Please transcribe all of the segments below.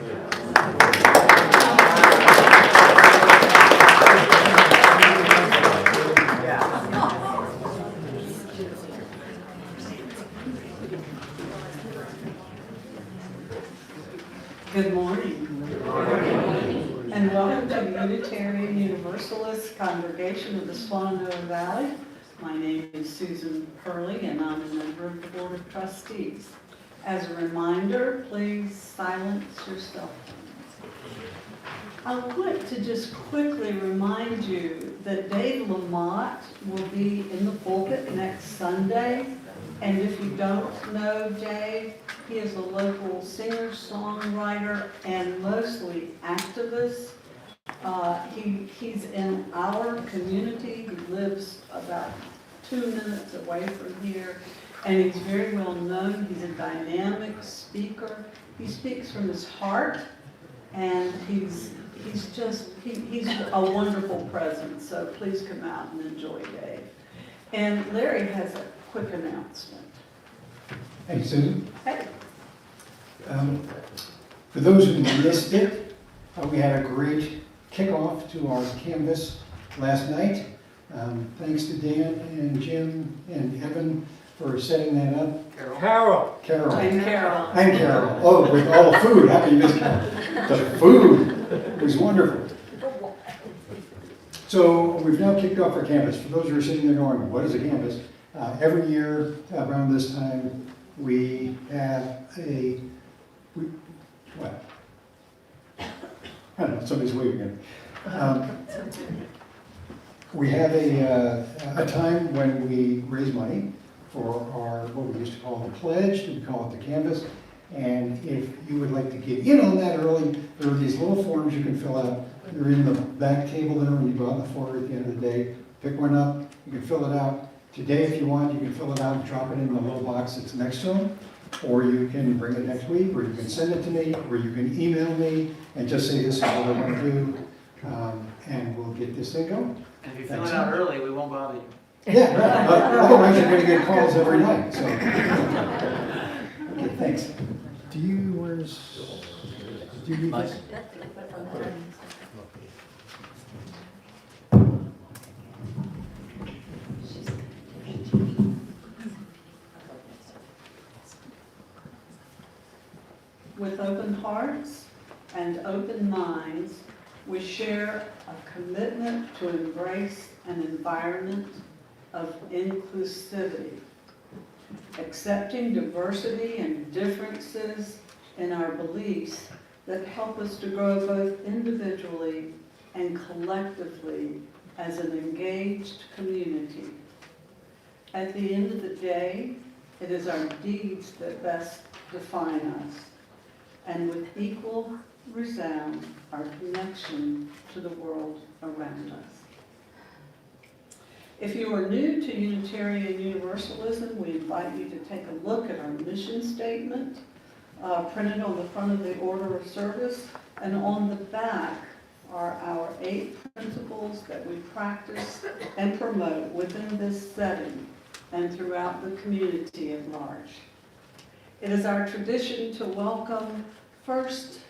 Good morning. Good morning. And welcome to the Unitarian Universalist Congregation of the Shenandoah Valley. My name is Susan Hurley, and I'm a member of the Board of Trustees. As a reminder, please silence your cell phones. I want to just quickly remind you that Dave Lamont will be in the pulpit next Sunday. And if you don't know Dave, he is a local singer-songwriter and mostly activist. He's in our community. He lives about 2 minutes away from here, and he's very well known. He's a dynamic speaker. He speaks from his heart, and he's a wonderful presence. So please come out and enjoy Dave. And Larry has a quick announcement. Hey, Susan. Hey. For those who missed it, we had a great kickoff to our canvas last night. Thanks to Dan and Jim and Evan for setting that up. Carol. And Carol. And Carol. Oh, with all the food. How can you miss Carol? The food was wonderful. So we've now kicked off our canvas. For those who are sitting there going, what is a canvas? Every year around this time, we have what? I don't know, somebody's waving at me. We have a time when we raise money for our, what we used to call the pledge, we call it the canvas. And if you would like to get in on that early, there are these little forms you can fill out. They're in the back table there when you go out in the foyer at the end of the day. Pick one up, you can fill it out. Today, if you want, you can fill it out and drop it in the little box that's next to them. Or you can bring it next week, or you can send it to me, or you can email me and just say this is what I want to do. And we'll get this thing going. And if you fill it out early, we won't bother you. Yeah, right. Otherwise you're going to get calls every night. So. Okay, thanks. Do you need this? With open hearts and open minds, we share a commitment to embrace an environment of inclusivity, accepting diversity and differences in our beliefs that help us to grow both individually and collectively as an engaged community. At the end of the day, it is our deeds that best define us, and with equal resound our connection to the world around us. If you are new to Unitarian Universalism, we invite you to take a look at our mission statement, printed on the front of the order of service, and on the back are our 8 principles that we practice and promote within this setting and throughout the community at large. It is our tradition to welcome first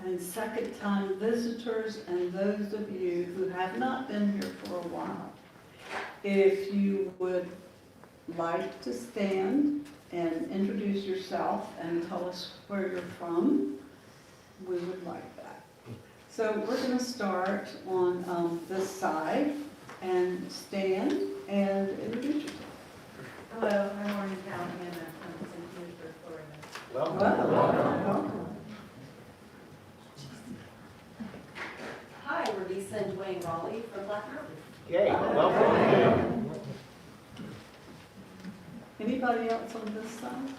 and second time visitors and those of you who have not been here for a while. If you would like to stand and introduce yourself and tell us where you're from, we would like that. So we're going to start on this side and stand and introduce yourself. Hello, I'm Orange County and I'm from St. Petersburg, Florida. Welcome. Hi, we're Lisa and Dwayne Raleigh from Black Mountain. Yay, welcome. Anybody else on this side?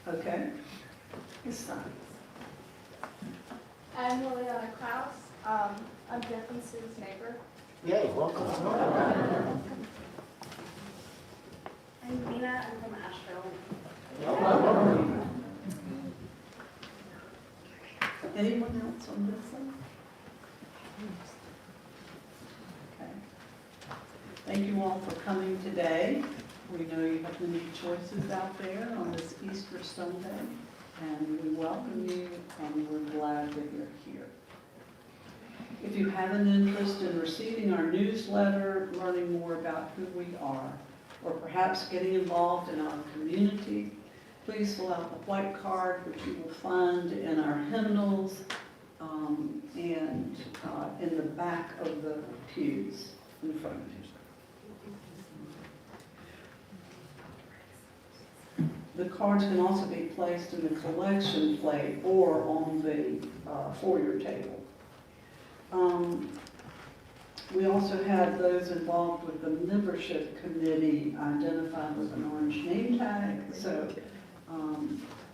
Okay. This side. I'm Liliana Kraus. I'm Jeff and Sue's neighbor. Yay, welcome. I'm Nina. I'm from Asheville. Anyone else on this side? Okay. Thank you all for coming today. We know you have many choices out there on this Easter Sunday. and we welcome you, and we're glad that you're here. If you have an interest in receiving our newsletter, learning more about who we are, or perhaps getting involved in our community, please fill out the white card, which you will find in our hymnals and in the back of the pews in front of you. The cards can also be placed in the collection plate or on the foyer table. We also have those involved with the membership committee identified with an orange name tag. So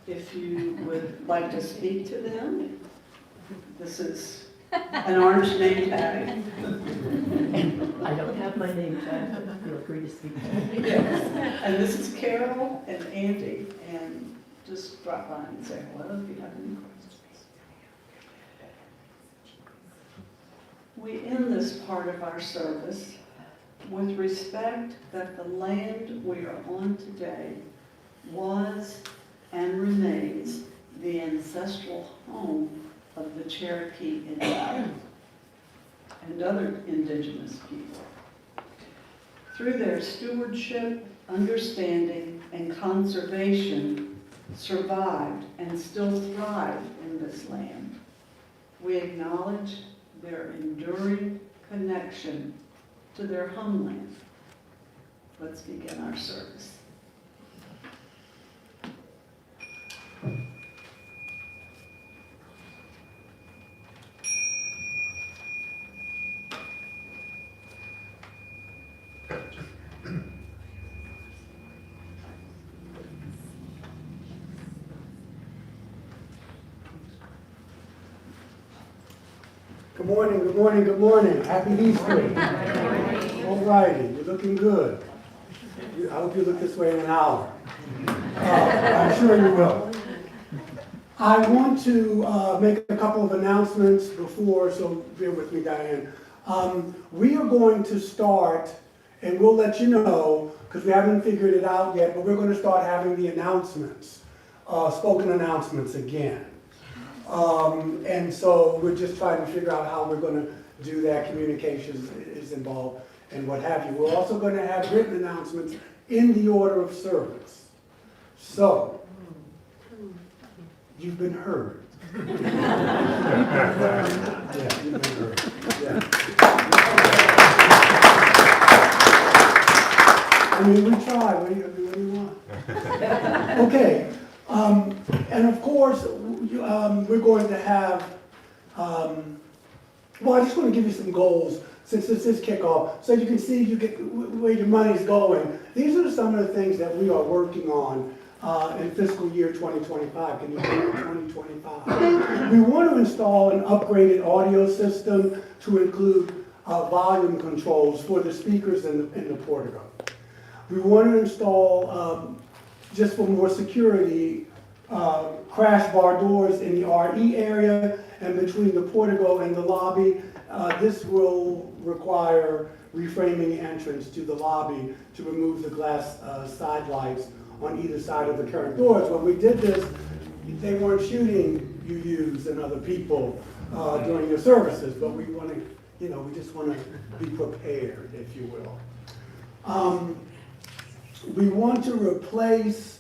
if you would like to speak to them, this is an orange name tag. I don't have my name tag, but feel free to speak to me. Yes. And this is Carol and Andy, and just drop by and say hello if you have any questions. We end this part of our service with respect that the land we are on today was and remains the ancestral home of the Cherokee Indian and other indigenous people. Through their stewardship, understanding, and conservation, survived and still thrive in this land. We acknowledge their enduring connection to their homeland. Let's begin our service. Good morning, good morning, good morning. Happy Easter. All righty, you're looking good. I hope you look this way in an hour. I'm sure you will. I want to make a couple of announcements before, so bear with me, Diane. We are going to start, and we'll let you know, because we haven't figured it out yet, but we're going to start having the announcements, spoken announcements again. And so we're just trying to figure out how we're going to do that. Communications is involved and what have you. We're also going to have written announcements in the order of service. So, you've been heard. Yeah, you've been heard. Yeah. I mean, we try. What do you want? Okay. And of course, we're going to have, well, I just want to give you some goals since this is kickoff, so you can see where your money's going. These are some of the things that we are working on in fiscal year 2025. Can you believe 2025? We want to install an upgraded audio system to include volume controls for the speakers in the portico. We want to install, just for more security, crash bar doors in the RE area and between the portico and the lobby. This will require reframing the entrance to the lobby to remove the glass side lights on either side of the current doors. When we did this, they weren't shooting UUs and other people during the services, but we want to, we just want to be prepared, if you will. We want to replace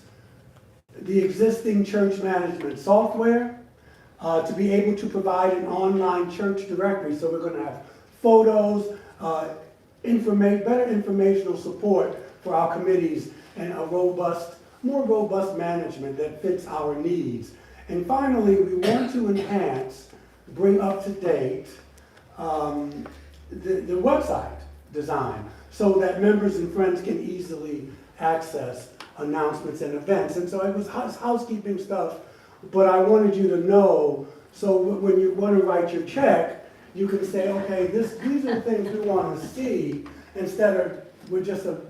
the existing church management software to be able to provide an online church directory. So we're going to have photos, better informational support for our committees, and a more robust management that fits our needs. And finally, we want to enhance, bring up to date the website design so that members and friends can easily access announcements and events. And so it was housekeeping stuff, but I wanted you to know, so when you want to write your check, you can say, okay, these are the things we want to see, instead of we're just a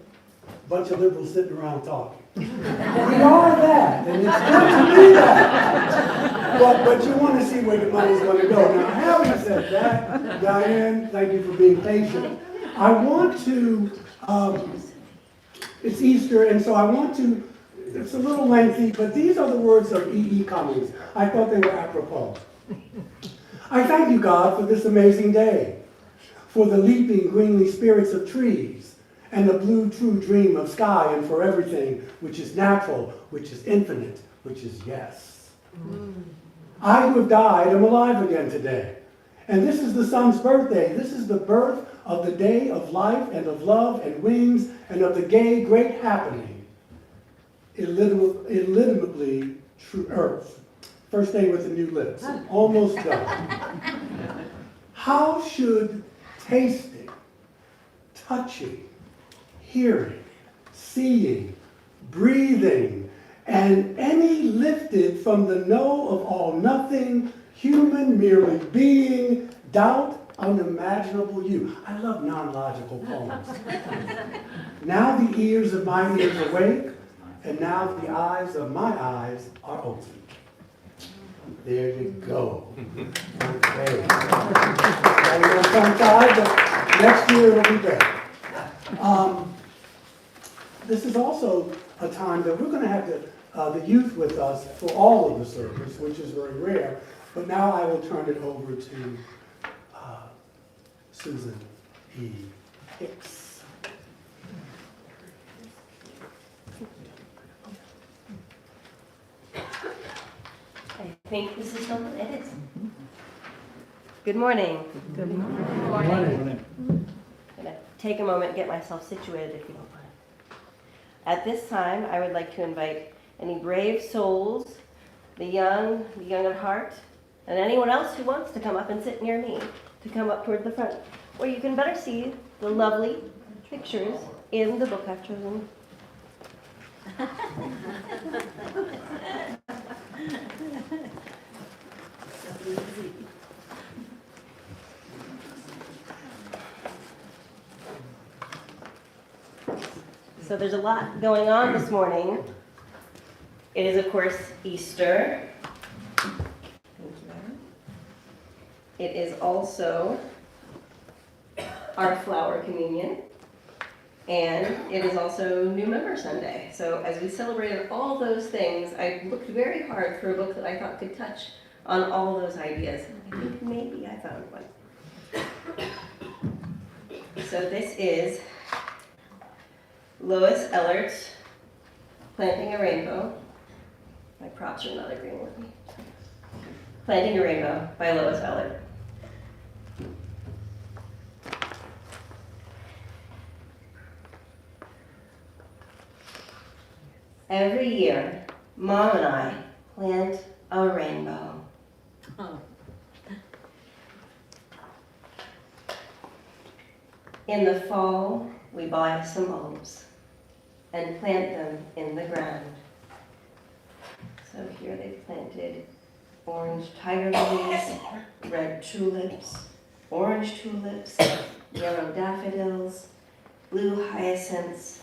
bunch of liberals sitting around talking. We are that, and it's good to be that. But you want to see where the money's going to go. Now, having said that, Diane, thank you for being patient. I want to, it's Easter, and so I want to it's a little lengthy, but these are the words of E.E. Cummings. I thought they were apropos. I thank you, God, for this amazing day, for the leaping greenly spirits of trees, and the blue true dream of sky, and for everything which is natural, which is infinite, which is yes. I who have died am alive again today. And this is the sun's birthday. This is the birth of the day of life and of love and wings and of the gay great happening. Illimitably true earth. First day with the new lips. Almost done. How should tasting, touching, hearing, seeing, breathing, and any lifted from the know of all nothing, human merely being, doubt unimaginable you. I love non-logical poems. Now the ears of my ears awake, and now the eyes of my eyes are open. There you go. Okay. Got a little tongue-tied, but next year it'll be better. This is also a time that we're going to have the youth with us for all of the service, which is very rare. But now I will turn it over to Susan E. Hicks. I think this is something, it is. Good morning. Good morning. I'm going to take a moment and get myself situated if you don't mind. At this time, I would like to invite any brave souls, the young at heart, and anyone else who wants to come up and sit near me to come up toward the front, where you can better see the lovely pictures in the book I've chosen. So there's a lot going on this morning. It is, of course, Easter. It is also our flower communion. And it is also New Member Sunday. So as we celebrated all those things, I looked very hard for a book that I thought could touch on all those ideas. I think maybe I found one. So this is Lois Ellert's Planting a Rainbow. My props are not agreeing with me. Planting a Rainbow by Lois Ellert. Every year, Mom and I plant a rainbow. Oh. In the fall, we buy some bulbs and plant them in the ground. So here they've planted orange tiger lilies, red tulips, orange tulips, yellow daffodils, blue hyacinths,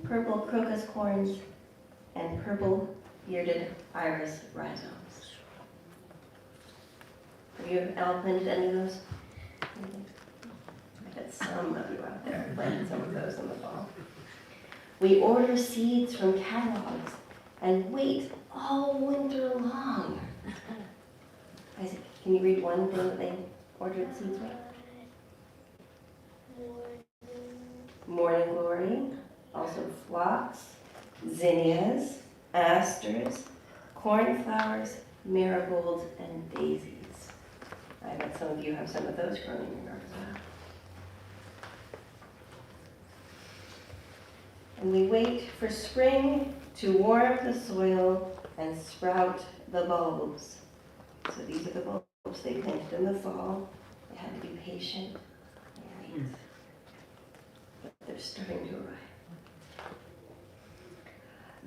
purple crocus corns, and purple bearded iris rhizomes. Have you all planted any of those? I bet some of you out there planted some of those in the fall. We order seeds from catalogs and wait all winter long. Isaac, can you read one thing that they ordered seeds from? Morning Glory, also phlox, zinnias, asters, cornflowers, marigolds, and daisies. I bet some of you have some of those growing in your yard as well. And we wait for spring to warm the soil and sprout the bulbs. So these are the bulbs they planted in the fall. They had to be patient and wait. But they're starting to arrive.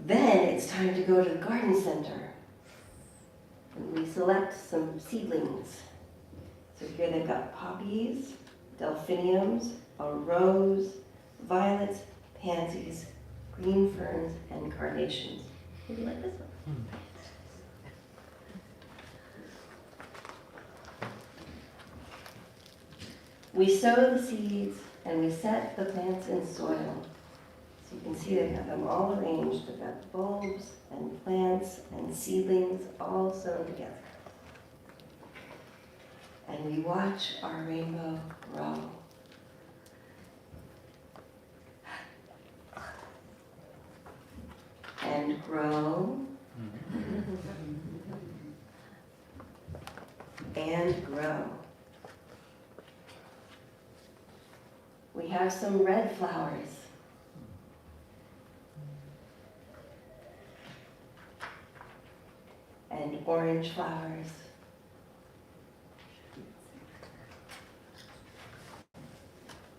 Then it's time to go to the garden center. And we select some seedlings. So here they've got poppies, delphiniums, a rose, violets, pansies, green ferns, and carnations. Maybe like this one. We sow the seeds and we set the plants in soil. So you You can see they have them all arranged. They've got bulbs and plants and seedlings all sewn together. And we watch our rainbow grow. And grow. And grow. We have some red flowers. And orange flowers.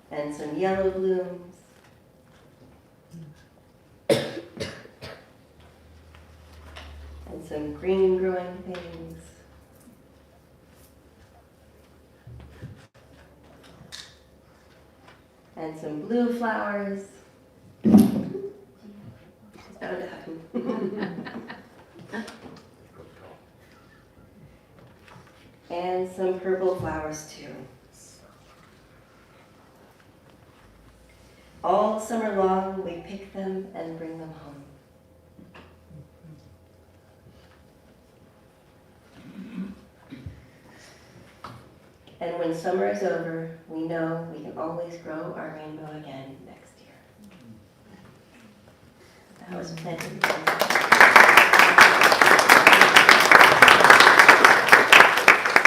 And some yellow blooms. And some green growing things. And some blue flowers. It's bound to happen. And some purple flowers too. All summer long, we pick them and bring them home. And when summer is over, we know we can always grow our rainbow again next year. That was planted.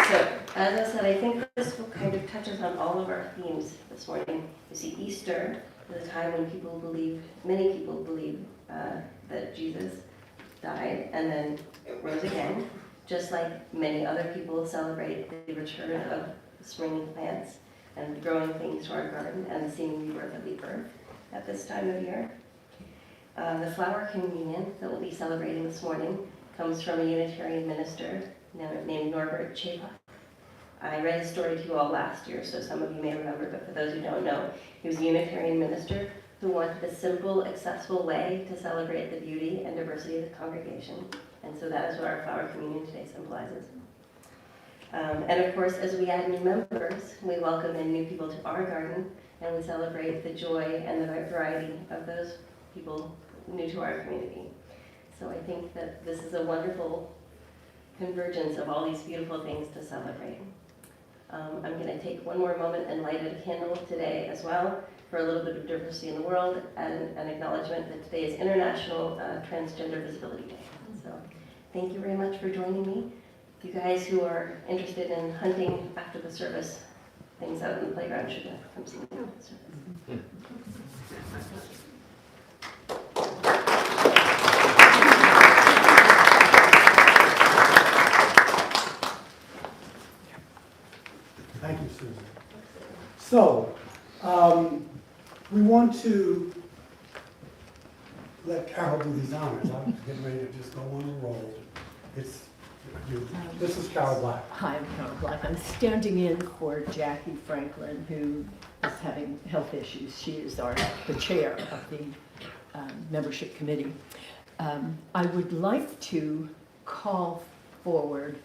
So, as I said, I think this will kind of touches on all of our themes this morning. You see, Easter is a time when people believe, many people believe that Jesus died and then rose again, just like many other people celebrate the return of springing plants and growing things to our garden and the seeming rebirth of the earth at this time of year. The flower communion that we'll be celebrating this morning comes from a Unitarian minister named Norbert Chapek. I read his story to you all last year, so some of you may remember, but for those who don't know, he was a Unitarian minister who wanted a simple, accessible way to celebrate the beauty and diversity of the congregation. And so that is what our flower communion today symbolizes. And of course, as we add new members, we welcome in new people to our garden, and we celebrate the joy and the variety of those people new to our community. So I think that this is a wonderful convergence of all these beautiful things to celebrate. I'm going to take one more moment and light a candle today as well for a little bit of diversity in the world and an acknowledgement that today is International Transgender Visibility Day. So thank you very much for joining me. You guys who are interested in hunting after the service, things out in the playground should come see me after the service. Thank you, Susan. So, we want to let Carol do these honors. I'm getting ready to just go on a roll. This is Carol Black. Hi, I'm Carol Black. I'm standing in for Jackie Franklin, who is having health issues. She is the chair of the membership committee. I would like to call forward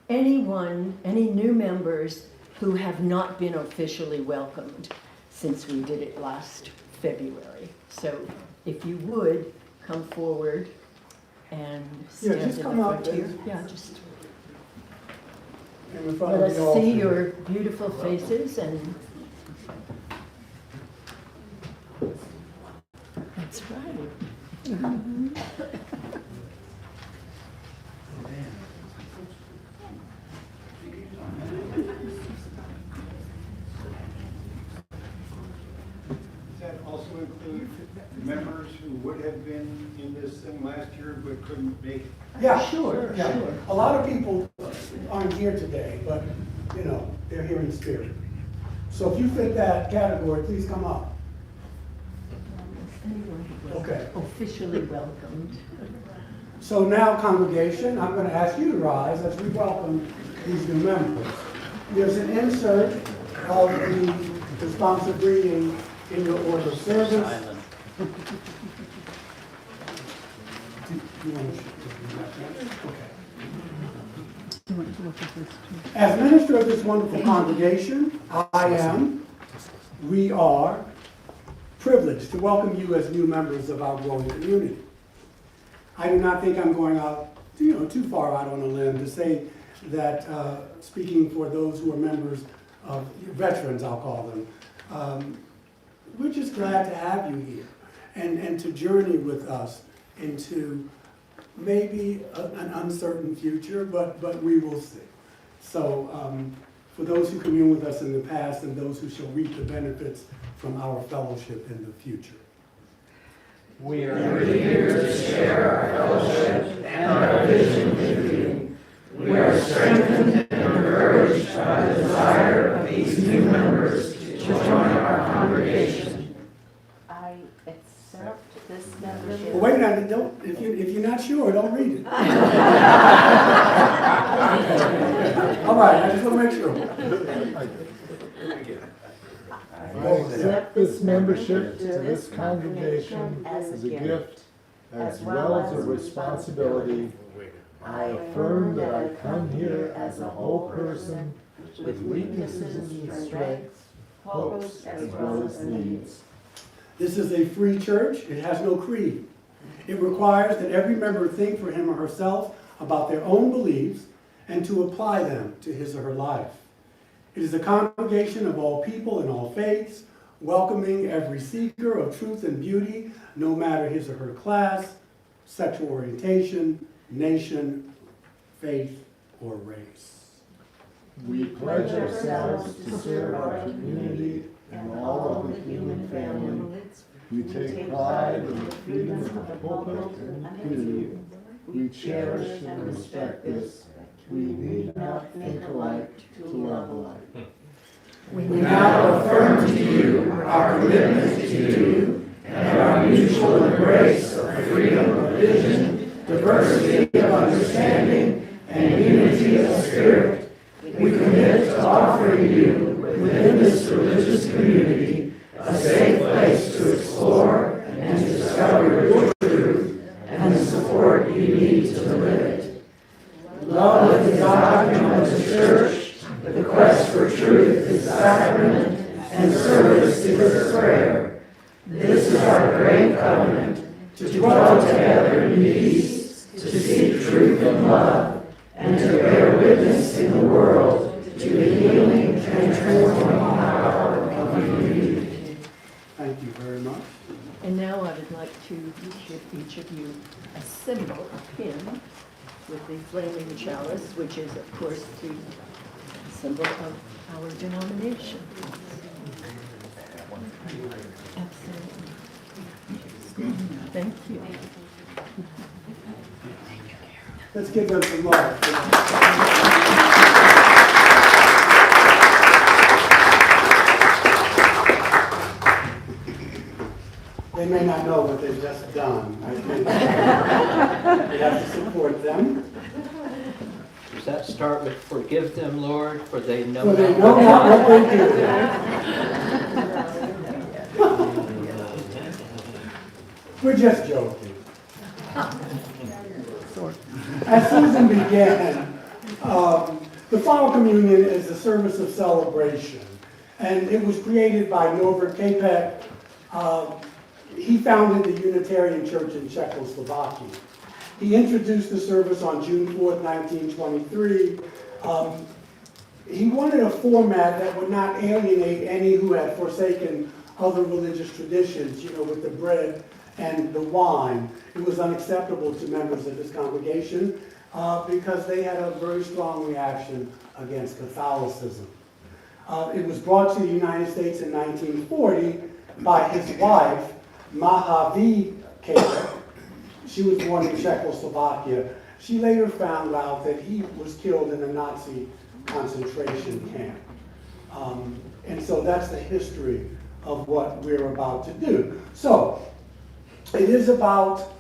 any new members who have not been officially welcomed since we did it last February. So if you would come forward and stand in the front here. Yeah, just In front let of the us see altar. your beautiful faces and that's right. Does that also include members who would have been in this thing last year but couldn't make it? Yeah, Sure, yeah. sure. A lot of people aren't here today, but, you know, they're here in spirit. So if you fit that category, please come up. Anyone who was Okay. officially welcomed. So now, congregation, I'm going to ask you to rise as we welcome these new members. There's an insert of the responsive reading in your order of service. You want to do that? Okay. As minister of this wonderful congregation, we are privilege to welcome you as new members of our growing community. I do not think I'm going out, too far out on a limb to say that, speaking for those who are members of, veterans I'll call them, we're just glad to have you here and to journey with us into maybe an uncertain future, but we will see. So for those who commune with us in the past and those who shall reap the benefits from our fellowship in the future. We are here to share our fellowship and our vision with you. We are strengthened and encouraged by the desire of these new members to join our congregation. I accept this membership. Well, wait a minute, don't, if you're not sure, don't read it. All right, I just want to make sure. I accept this membership to this congregation as a gift as well as a responsibility. I affirm that I come here as a whole person with weaknesses and strengths, hopes as well as needs. This is a free church. It has no creed. It requires that every member think for him or herself about their own beliefs and to apply them to his or her life. It is a congregation of all people and all faiths, welcoming every seeker of truth and beauty, no matter his or her class, sexual orientation, nation, faith, or race. We pledge ourselves to serve our community and all of the human family. We take pride in the freedom of the pulpit and community. We cherish and respect this. We need not think alike to love alike. We now affirm to you our commitment to you and our mutual embrace of freedom of vision, diversity of understanding, and unity of spirit. We commit to offering you, within this religious community, a safe place to explore and to discover your truth and the support you need to live it. Love is the doctrine of the church, the quest for truth is sacrament, and service is prayer. This is our great covenant, to dwell together in peace, to seek truth and love, and to bear witness in the world to the healing and transforming power of unity. Thank you very much. And now I would like to give each of you a symbol, a pin, with the flaming chalice, which is, of course, the symbol of our denomination. Absolutely. Thank you. Let's give them some love. They may not know what they've just done. I think we have to support them. Does that start with forgive them, Lord, for they know So they not know not what they do. We're just joking. As Susan began, the Flower Communion is a service of celebration, and it was created by Norbert Capek. He founded the Unitarian Church in Czechoslovakia. He introduced the service on June 4th, 1923. He wanted a format that would not alienate any who had forsaken other religious traditions, with the bread and the wine. It was unacceptable to members of this congregation because they had a very strong reaction against Catholicism. It was brought to the United States in 1940 by his wife, Mahavi Capek. She was born in Czechoslovakia. She later found out that he was killed in a Nazi concentration camp. And so that's the history of what we're about to do. So, it is about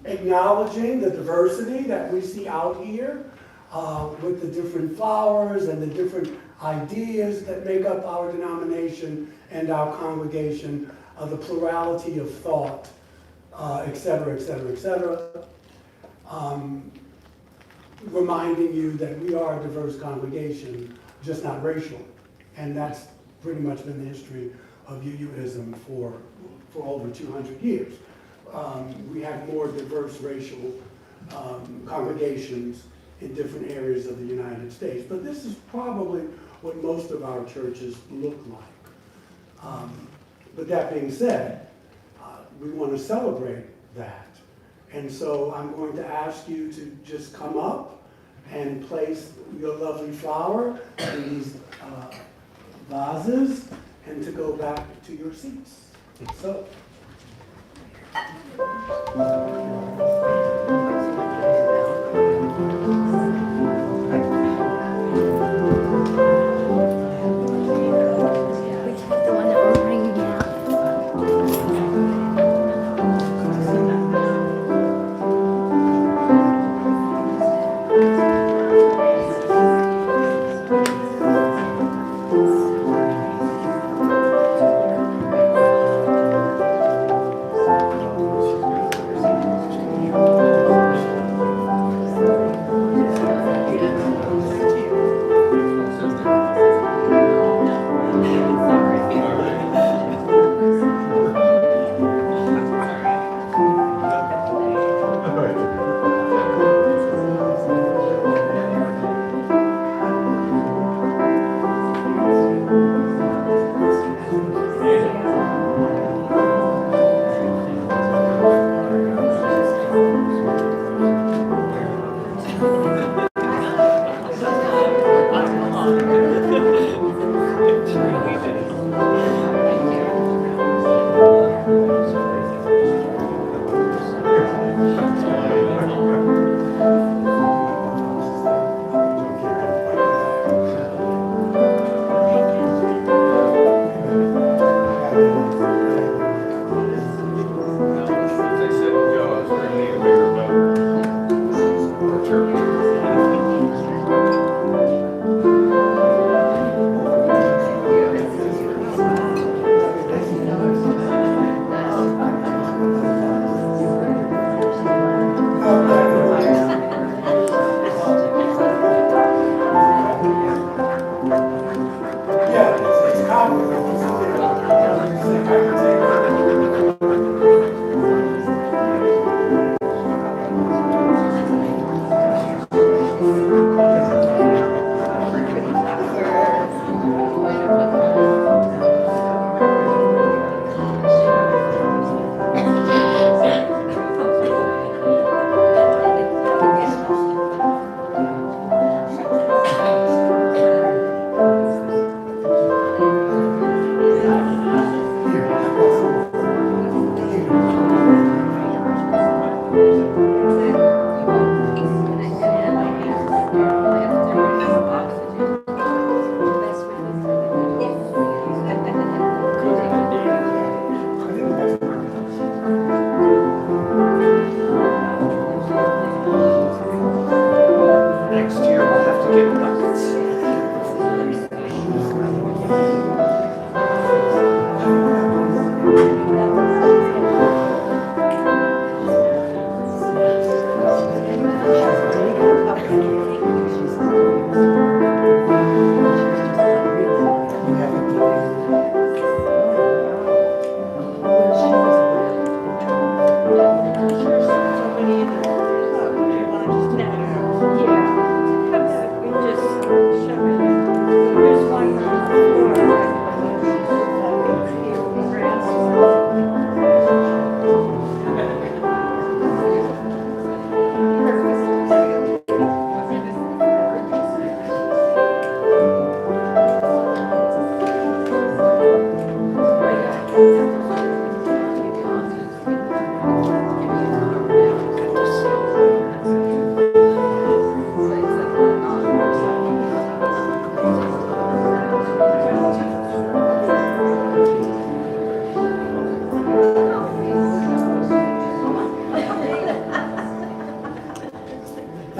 acknowledging the diversity that we see out here with the different flowers and the different ideas that make up our denomination and our congregation, the plurality of thought, et cetera, et cetera, et cetera. Reminding you that we are a diverse congregation, just not racial. And that's pretty much been the history of UUism for over 200 years. We have more diverse racial congregations in different areas of the United States, but this is probably what most of our churches look like. But that being said, we want to celebrate that. And so I'm going to ask you to just come up and place your lovely flower in these vases and to go back to your seats. So. The one that we're bringing out.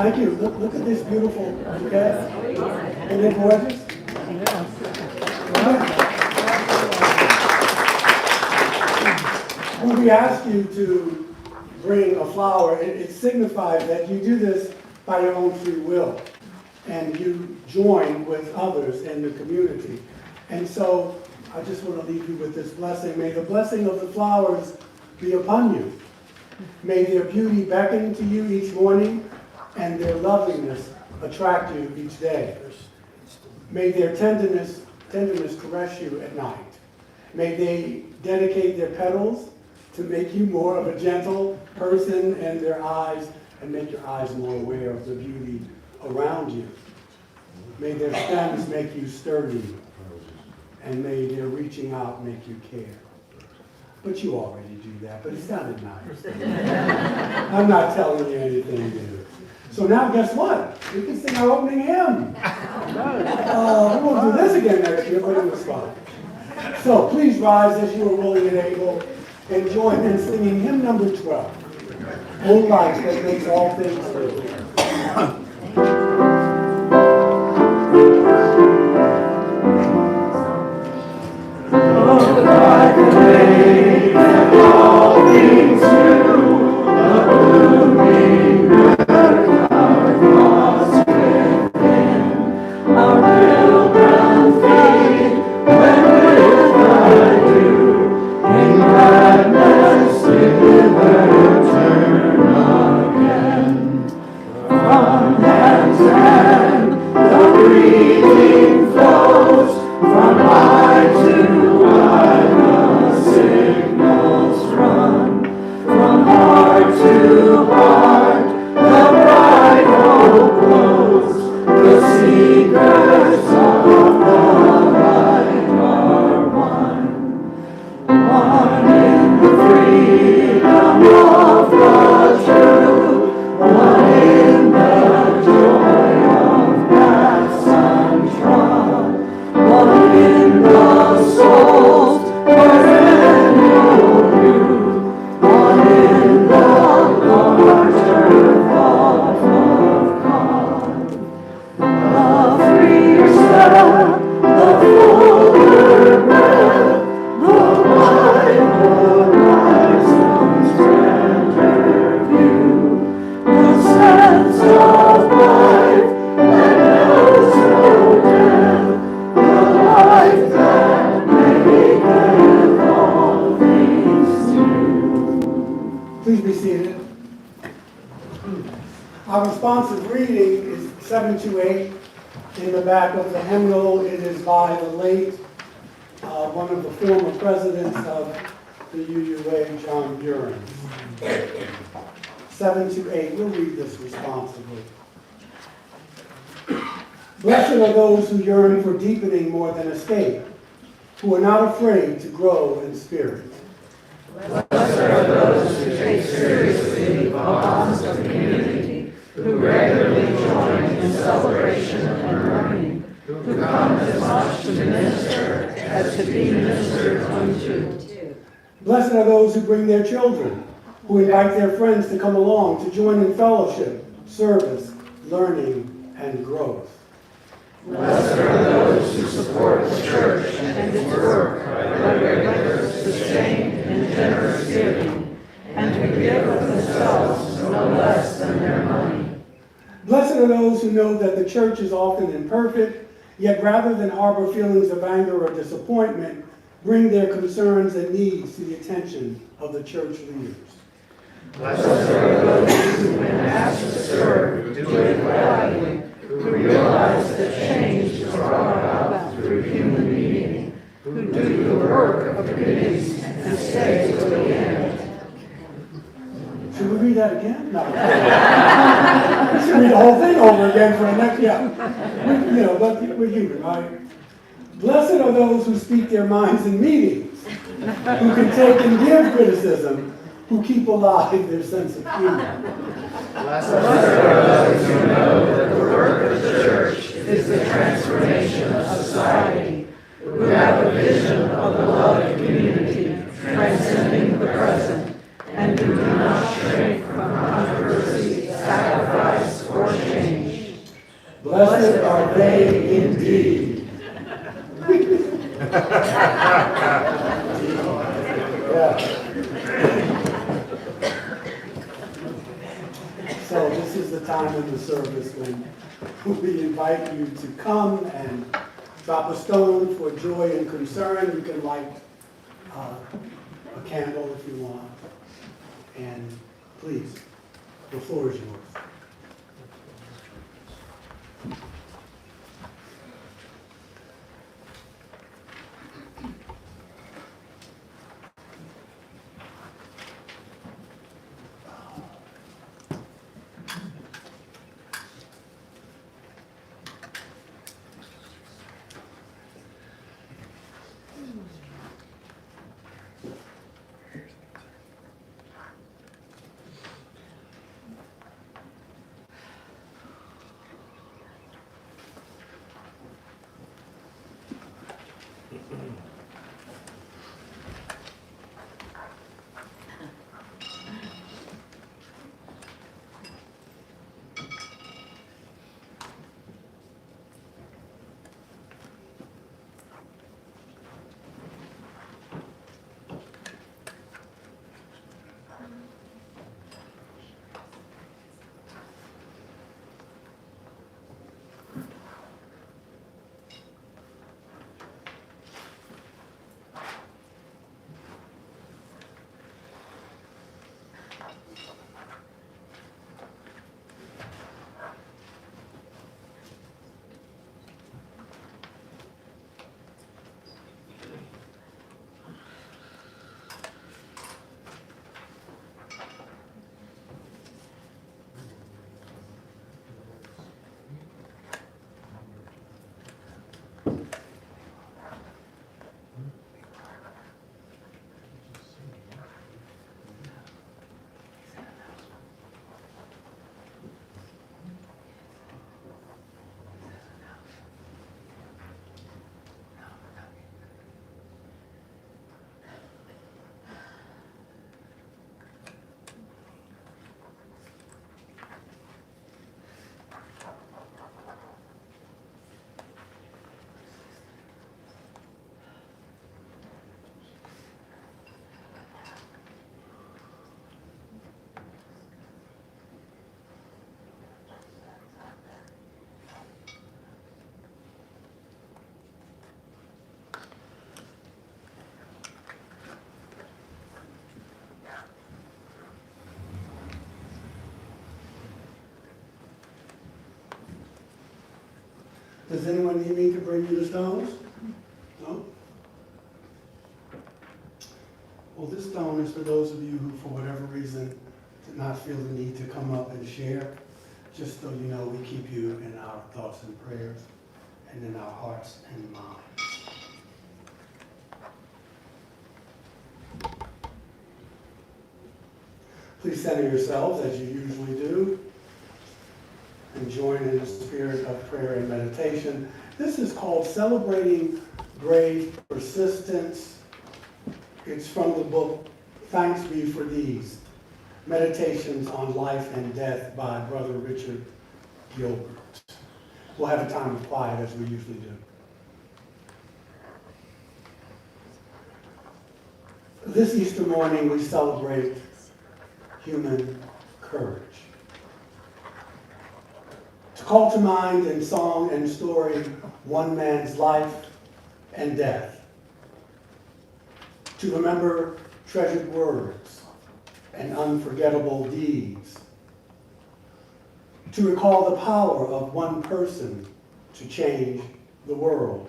Thank you. Look at this beautiful bouquet. Isn't it gorgeous? When we ask you to bring a flower, it signifies that you do this by your own free will, and you join with others in the community. And so I just want to leave you with this blessing. May the blessing of the flowers be upon you. May their beauty beckon to you each morning and their loveliness attract you each day. May their tenderness caress you at night. May they dedicate their petals to make you more of a gentle person and their eyes, and make your eyes more aware of the beauty around you. May their stems make you sturdy, and may their reaching out make you care. But you already do that, but it sounded nice. I'm not telling you anything new. So now guess what? We can sing our opening hymn. We won't do this again next year, but it was fun. So please rise as you are willing and able and join in singing hymn number 12. O light that makes all things new. Please be seated. Our responsive reading is 728 in the back of the hymnal. It is by the late, one of the former presidents of the UUA, John Buren. 728, we'll read this responsively. Blessed are those who yearn for deepening more than escape, who are not afraid to grow in spirit. Blessed are those who take seriously the bonds of community, who regularly join in celebration and learning, who come as much to minister as to be ministered unto. Blessed are those who bring their children, who invite their friends to come along to join in fellowship, service, learning, and growth. Blessed are those who support the church and its work by regular, sustained, and generous giving, and who give of themselves no less than their money. Blessed are those who know that the church is often imperfect, yet rather than harbor feelings of anger or disappointment, bring their concerns and needs to the attention of the church leaders. Blessed are those who, when asked to serve, do it gladly, who realize that change is brought about through human mediating, who do the work of committees and stay to the end. Should we read that again? No. We should read the whole thing over again for the next, but we're human, right? Blessed are those who speak their minds in meetings, who can take and give criticism, who keep alive their sense of humor. Blessed are those who know that the work of the church is the transformation of society, who have a vision of the loved community transcending the present, and who do not shrink from controversy, sacrifice, or change. Blessed are they indeed. Yeah. So this is the time of the service when we invite you to come and drop a stone for joy and concern. You can light a candle if you want. And please, the floor is yours. Does anyone need me to bring you the stones? No? Well, this stone is for those of you who, for whatever reason, did not feel the need to come up and share. Just so you know, we keep you in our thoughts and prayers and in our hearts and minds. Please center yourselves as you usually do and join in the spirit of prayer and meditation. This is called Celebrating Brave Persistence. It's from the book Thanks Be for These, Meditations on Life and Death by Brother Richard Gilbert. We'll have a time of quiet as we usually do. This Easter morning we celebrate human courage. To call to mind in song and story one man's life and death. To remember treasured words and unforgettable deeds. To recall the power of one person to change the world.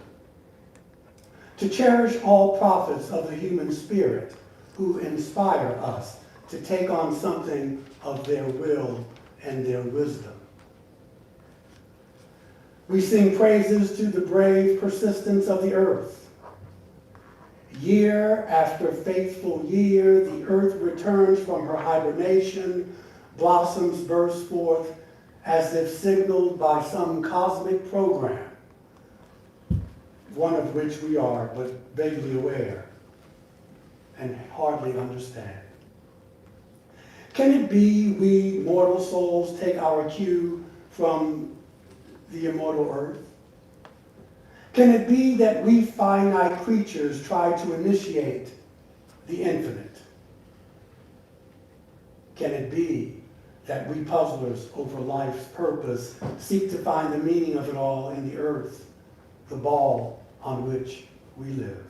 To cherish all prophets of the human spirit who inspire us to take on something of their will and their wisdom. We sing praises to the brave persistence of the earth. Year after faithful year, the earth returns from her hibernation, blossoms burst forth as if signaled by some cosmic program, one of which we are but vaguely aware and hardly understand. Can it be we mortal souls take our cue from the immortal earth? Can it be that we finite creatures try to initiate the infinite? Can it be that we puzzlers over life's purpose seek to find the meaning of it all in the earth, the ball on which we live?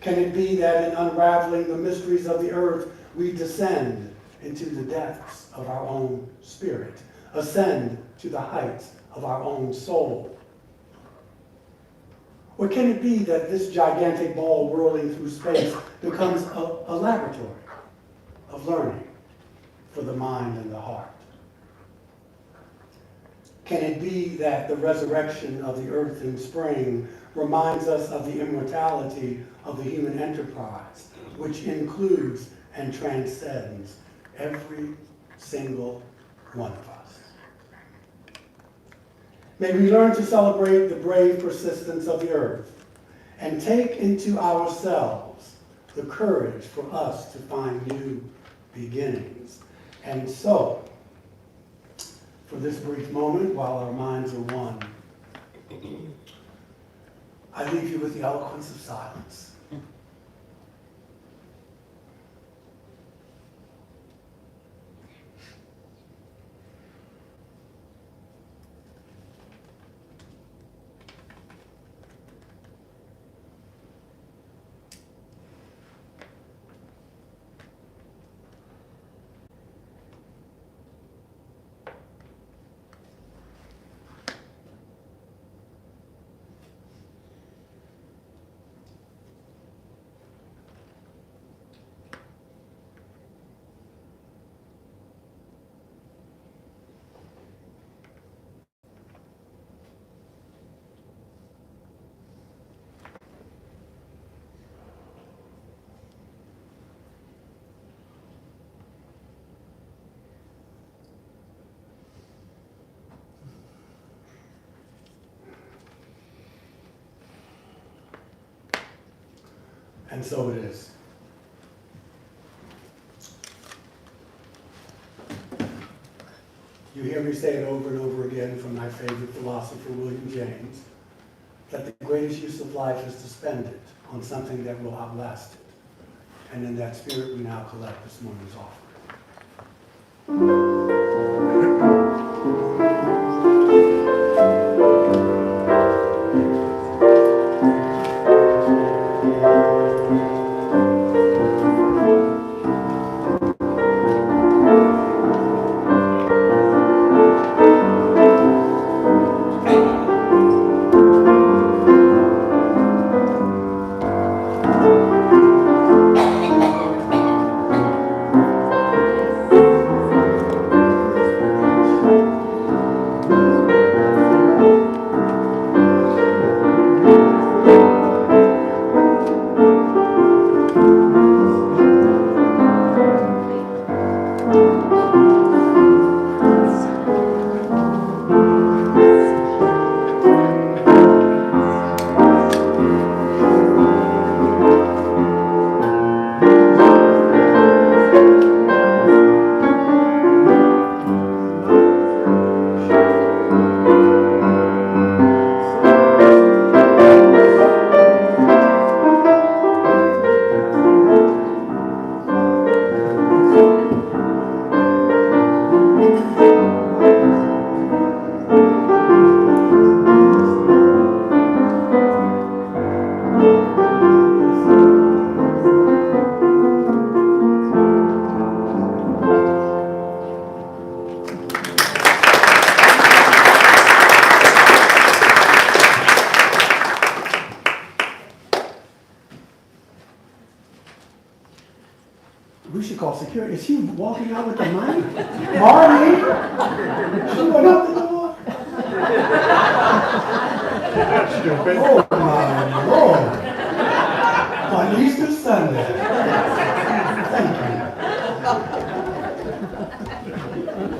Can it be that in unraveling the mysteries of the earth, we descend into the depths of our own spirit, ascend to the heights of our own soul? Or can it be that this gigantic ball whirling through space becomes a laboratory of learning for the mind and the heart? Can it be that the resurrection of the earth in spring reminds us of the immortality of the human enterprise, which includes and transcends every single one of us? May we learn to celebrate the brave persistence of the earth and take into ourselves the courage for us to find new beginnings. And so, for this brief moment, while our minds are one, I leave you with the eloquence of silence. And so it is. You hear me say it over and over again from my favorite philosopher, William James, that the greatest use of life is to spend it on something that will outlast it. And in that spirit, we now collect this morning's offering. We should call security. Is she walking out with the money? Marley? She went out the door? Oh my Lord. On Easter Sunday. Thank you.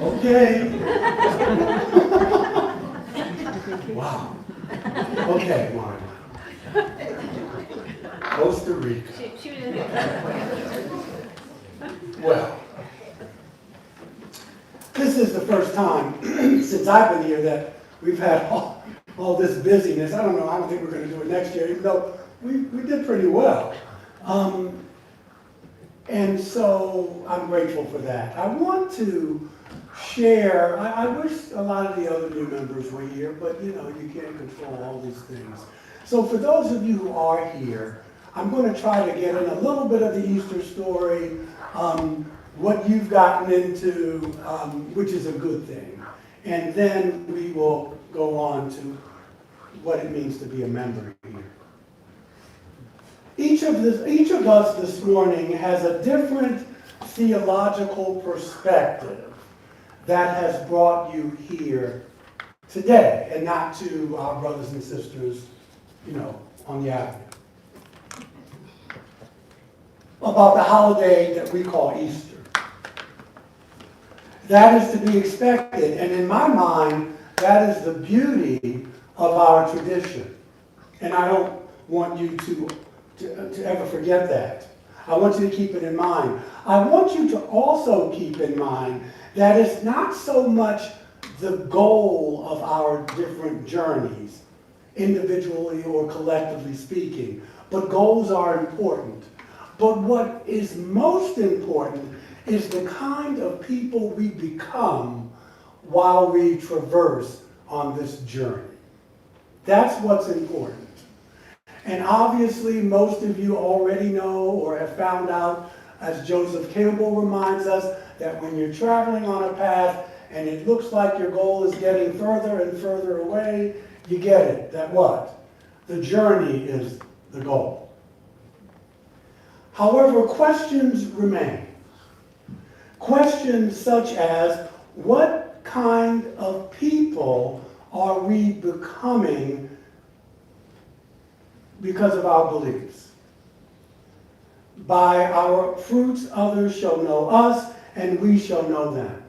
Okay. Wow. Okay, Marley. Costa Rica. She was Well, this is the first time since I've been here that we've had all this busyness. I don't think we're going to do it next year, even though we did pretty well. And so I'm grateful for that. I want to share, I wish a lot of the other new members were here, but you know, you can't control all these things. So for those of you who are here, I'm going to try to get in a little bit of the Easter story, what you've gotten into, which is a good thing. And then we will go on to what it means to be a member here. Each of us this morning has a different theological perspective that has brought you here today, and not to our brothers and sisters, you know, on the avenue. About the holiday that we call Easter. That is to be expected, and in my mind, that is the beauty of our tradition. And I don't want you to ever forget that. I want you to keep it in mind. I want you to also keep in mind that it's not so much the goal of our different journeys, individually or collectively speaking, but goals are important. But what is most important is the kind of people we become while we traverse on this journey. That's what's important. And obviously, most of you already know or have found out, as Joseph Campbell reminds us, that when you're traveling on a path and it looks like your goal is getting further and further away, you get it. That what? The journey is the goal. However, questions remain. Questions such as, what kind of people are we becoming because of our beliefs? By our fruits others shall know us, and we shall know them.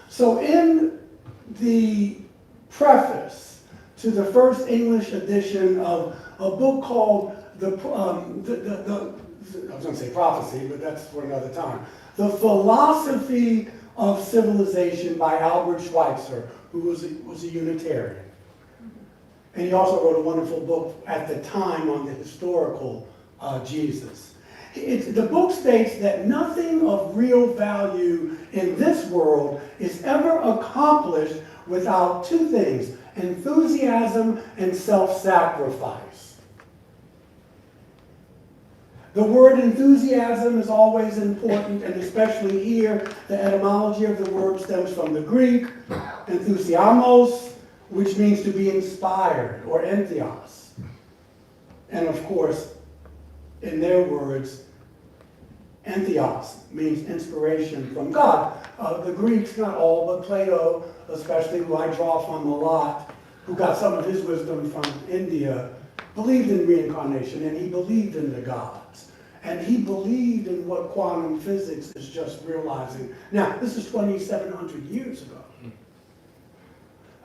So in the preface to the first English edition of a book called I was going to say prophecy, but that's for another time. The Philosophy of Civilization by Albert Schweitzer, who was a Unitarian. And he also wrote a wonderful book at the time on the historical Jesus. The book states that nothing of real value in this world is ever accomplished without two things: enthusiasm and self-sacrifice. The word enthusiasm is always important, and especially here, the etymology of the word stems from the Greek, enthusiamos, which means to be inspired, or entheos. And of course, in their words, entheos means inspiration from God. The Greeks, not all, but Plato, especially, who I draw from a lot, who got some of his wisdom from India, believed in reincarnation, and he believed in the gods. And he believed in what quantum physics is just realizing. Now, this is 2,700 years ago.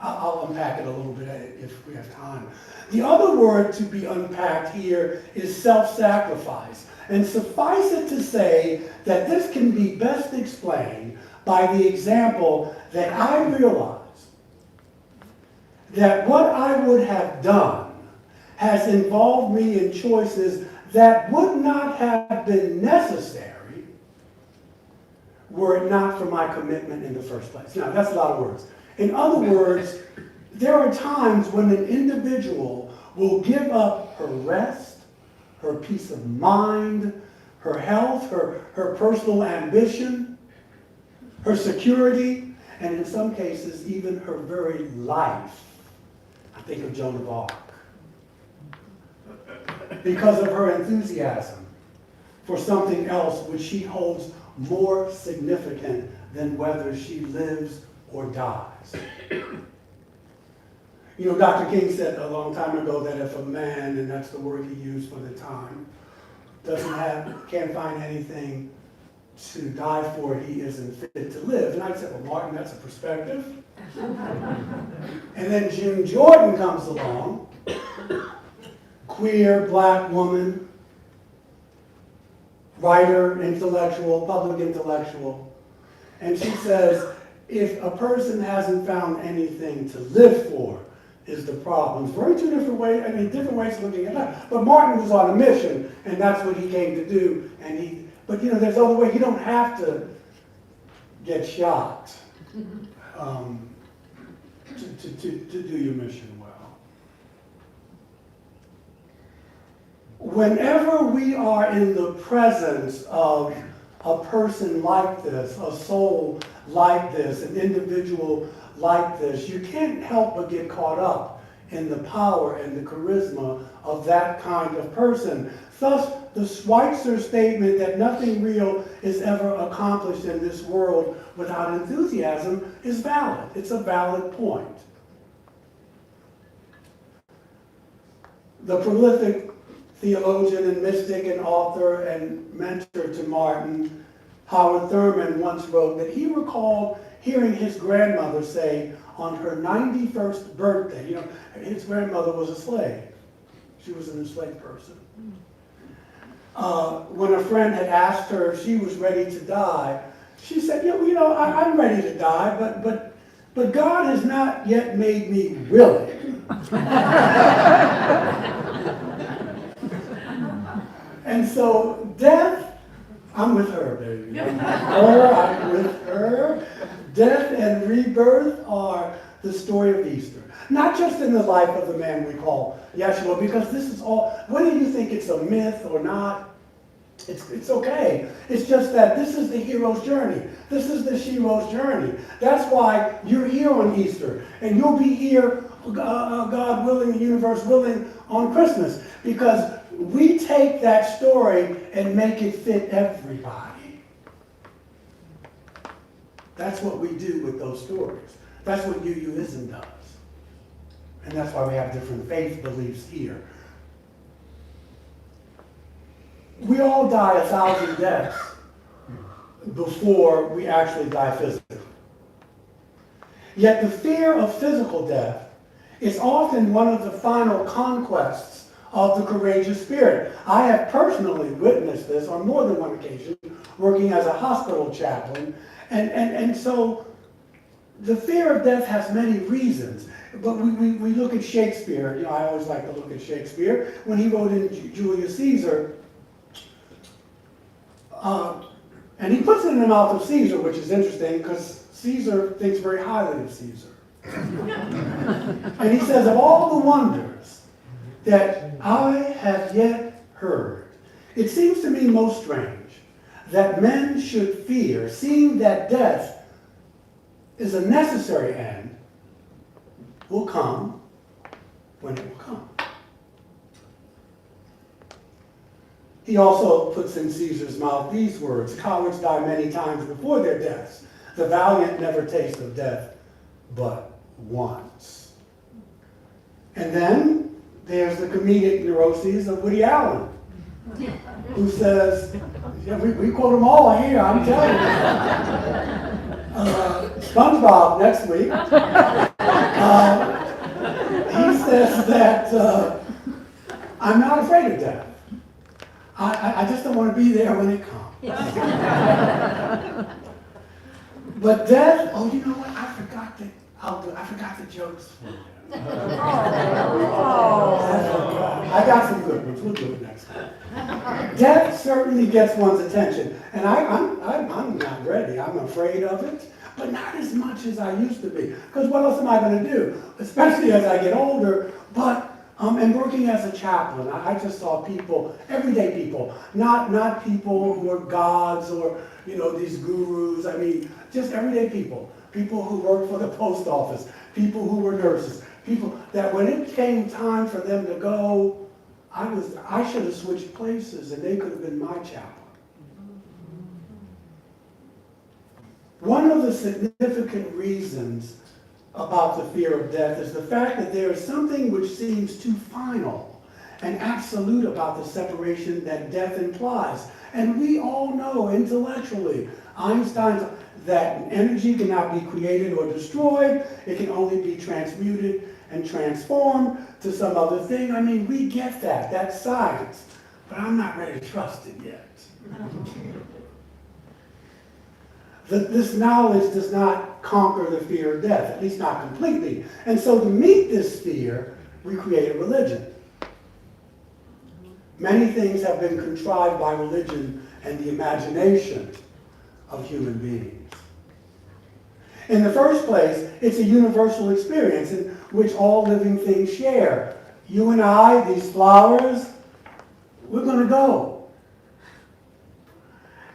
I'll unpack it a little bit if we have time. The other word to be unpacked here is self-sacrifice. And suffice it to say that this can be best explained by the example that I realize that what I would have done has involved me in choices that would not have been necessary were it not for my commitment in the first place. Now, that's a lot of words. In other words, there are times when an individual will give up her rest, her peace of mind, her health, her personal ambition, her security, and in some cases, even her very life. I think of Joan of Arc. Because of her enthusiasm for something else which she holds more significant than whether she lives or dies. You know, Dr. King said a long time ago that if a man, and that's the word he used for the time, can't find anything to die for, he isn't fit to live. And I said, well, Martin, that's a perspective. And then Jim Jordan comes along, queer, black woman, writer, intellectual, public intellectual, and she says, if a person hasn't found anything to live for, is the problem. It's very two different ways, different ways of looking at that. But Martin was on a mission, and that's what he came to do, and he But you know, there's other ways. You don't have to get shot to do your mission well. Whenever we are in the presence of a person like this, a soul like this, an individual like this, you can't help but get caught up in the power and the charisma of that kind of person. Thus, the Schweitzer statement that nothing real is ever accomplished in this world without enthusiasm is valid. It's a valid point. The prolific theologian and mystic and author and mentor to Martin, Howard Thurman, once wrote that he recalled hearing his grandmother say on her 91st birthday, you know, his grandmother was a slave. She was an enslaved person. When a friend had asked her if she was ready to die, she said, I'm ready to die, but God has not yet made me willing. And so death, I'm with her, baby. I'm with her. Death and rebirth are the story of Easter. Not just in the life of the man we call Yeshua, because this is all, whether you think it's a myth or not, it's okay. It's just that this is the hero's journey. This is the shero's journey. That's why you're here on Easter. And you'll be here, God willing, the universe willing, on Christmas. Because we take that story and make it fit everybody. That's what we do with those stories. That's what UUism does. And that's why we have different faith beliefs here. We all die 1,000 deaths before we actually die physically. Yet the fear of physical death is often one of the final conquests of the courageous spirit. I have personally witnessed this on more than one occasion, working as a hospital chaplain. And so the fear of death has many reasons. But we look at Shakespeare. You know, I always like to look at Shakespeare. When he wrote in Julius Caesar, and he puts it in the mouth of Caesar, which is interesting because Caesar thinks very highly of Caesar. And he says, of all the wonders that I have yet heard, it seems to me most strange that men should fear, seeing that death is a necessary end, will come when it will come. He also puts in Caesar's mouth these words, cowards die many times before their deaths. The valiant never taste of death but once. And then there's the comedic neuroses of Woody Allen, who says, yeah, we quote them all here, I'm telling you. SpongeBob next week. He says that I'm not afraid of death. I just don't want to be there when it comes. But death, oh, you know what? I forgot the jokes for you. I got some good ones. We'll do it next time. Death certainly gets one's attention. And I'm not ready. I'm afraid of it, but not as much as I used to be. Because what else am I going to do? Especially as I get older. But and working as a chaplain, I just saw people, everyday people, not people who are gods or, you know, these gurus. I mean, just everyday people. People who worked for the post office, people who were nurses, people that when it came time for them to go, I should have switched places and they could have been my chaplain. One of the significant reasons about the fear of death is the fact that there is something which seems too final and absolute about the separation that death implies. And we all know intellectually, Einstein's, that energy cannot be created or destroyed. It can only be transmuted and transformed to some other thing. I mean, we get that. That's science. But I'm not ready to trust it yet. This knowledge does not conquer the fear of death, at least not completely. And so to meet this fear, we create a religion. Many things have been contrived by religion and the imagination of human beings. In the first place, it's a universal experience in which all living things share. You and I, these flowers, we're going to go.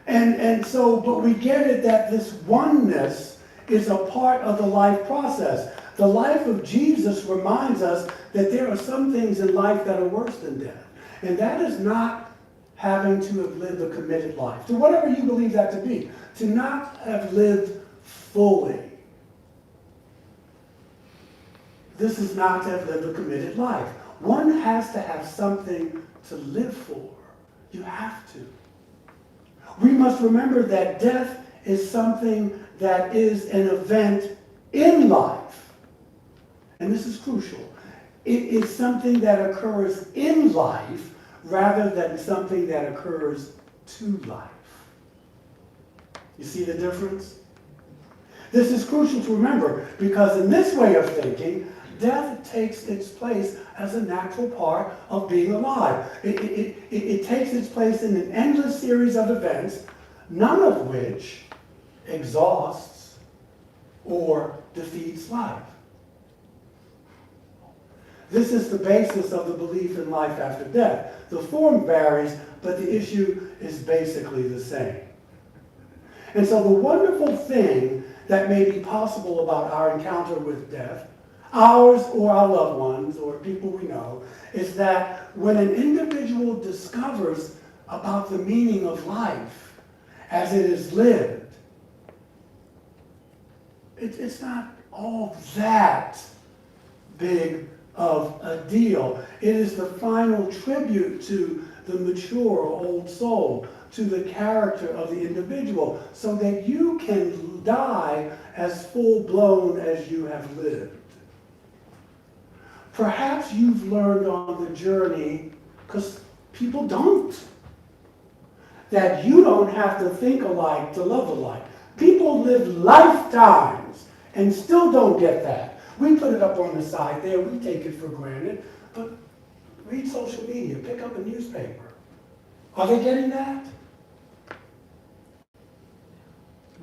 And so, but we get it that this oneness is a part of the life process. The life of Jesus reminds us that there are some things in life that are worse than death. And that is not having to have lived a committed life, to whatever you believe that to be, to not have lived fully. This is not to have lived a committed life. One has to have something to live for. You have to. We must remember that death is something that is an event in life. And this is crucial. It is something that occurs in life rather than something that occurs to life. You see the difference? This is crucial to remember because in this way of thinking, death takes its place as a natural part of being alive. It takes its place in an endless series of events, none of which exhausts or defeats life. This is the basis of the belief in life after death. The form varies, but the issue is basically the same. And so the wonderful thing that may be possible about our encounter with death, ours or our loved ones or people we know, is that when an individual discovers about the meaning of life as it is lived, it's not all that big of a deal. It is the final tribute to the mature old soul, to the character of the individual, so that you can die as full-blown as you have lived. Perhaps you've learned on the journey, because people don't, that you don't have to think alike to love alike. People live lifetimes and still don't get that. We put it up on the side there, we take it for granted, but read social media, pick up a newspaper. Are they getting that?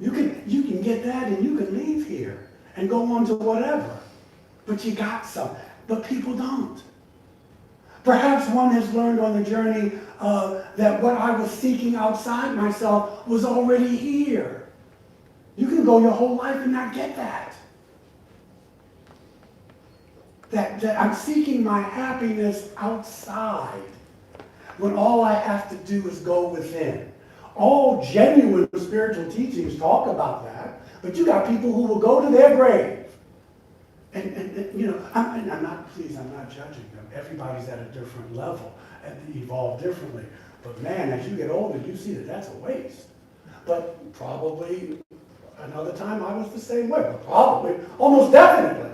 You can get that and you can leave here and go on to whatever. But you got some. But people don't. Perhaps one has learned on the journey that what I was seeking outside myself was already here. You can go your whole life and not get that. That I'm seeking my happiness outside when all I have to do is go within. All genuine spiritual teachings talk about that, but you got people who will go to their grave. And you know, I'm not judging them. Everybody's at a different level and they evolve differently. But man, as you get older, you see that that's a waste. But probably another time I was the same way. But probably, almost definitely.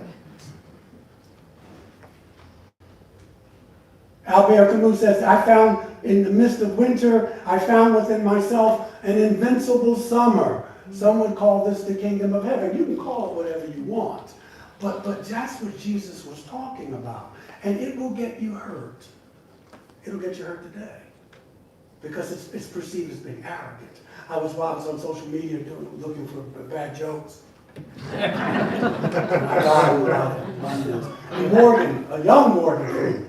Albert Camus says, I found in the midst of winter, I found within myself an invincible summer. Some would call this the kingdom of heaven. You can call it whatever you want. But that's what Jesus was talking about. And it will get you hurt. It'll get you hurt today. Because it's perceived as being arrogant. I was on social media looking for bad jokes. I got abundance. And Morgan, a young Morgan,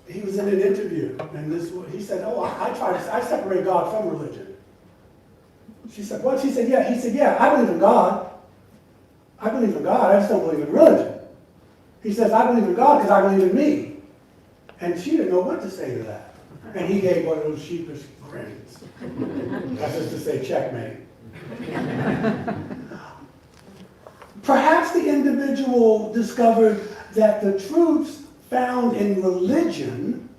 he was in an interview, and he said, I separate God from religion. She said, what? She said, yeah. He said, yeah, I believe in God. I believe in God, I just don't believe in religion. He says, I believe in God because I believe in me. And she didn't know what to say to that. And he gave one of those sheepish grins. That's just to say checkmate. Perhaps the individual discovered that the truths found in religion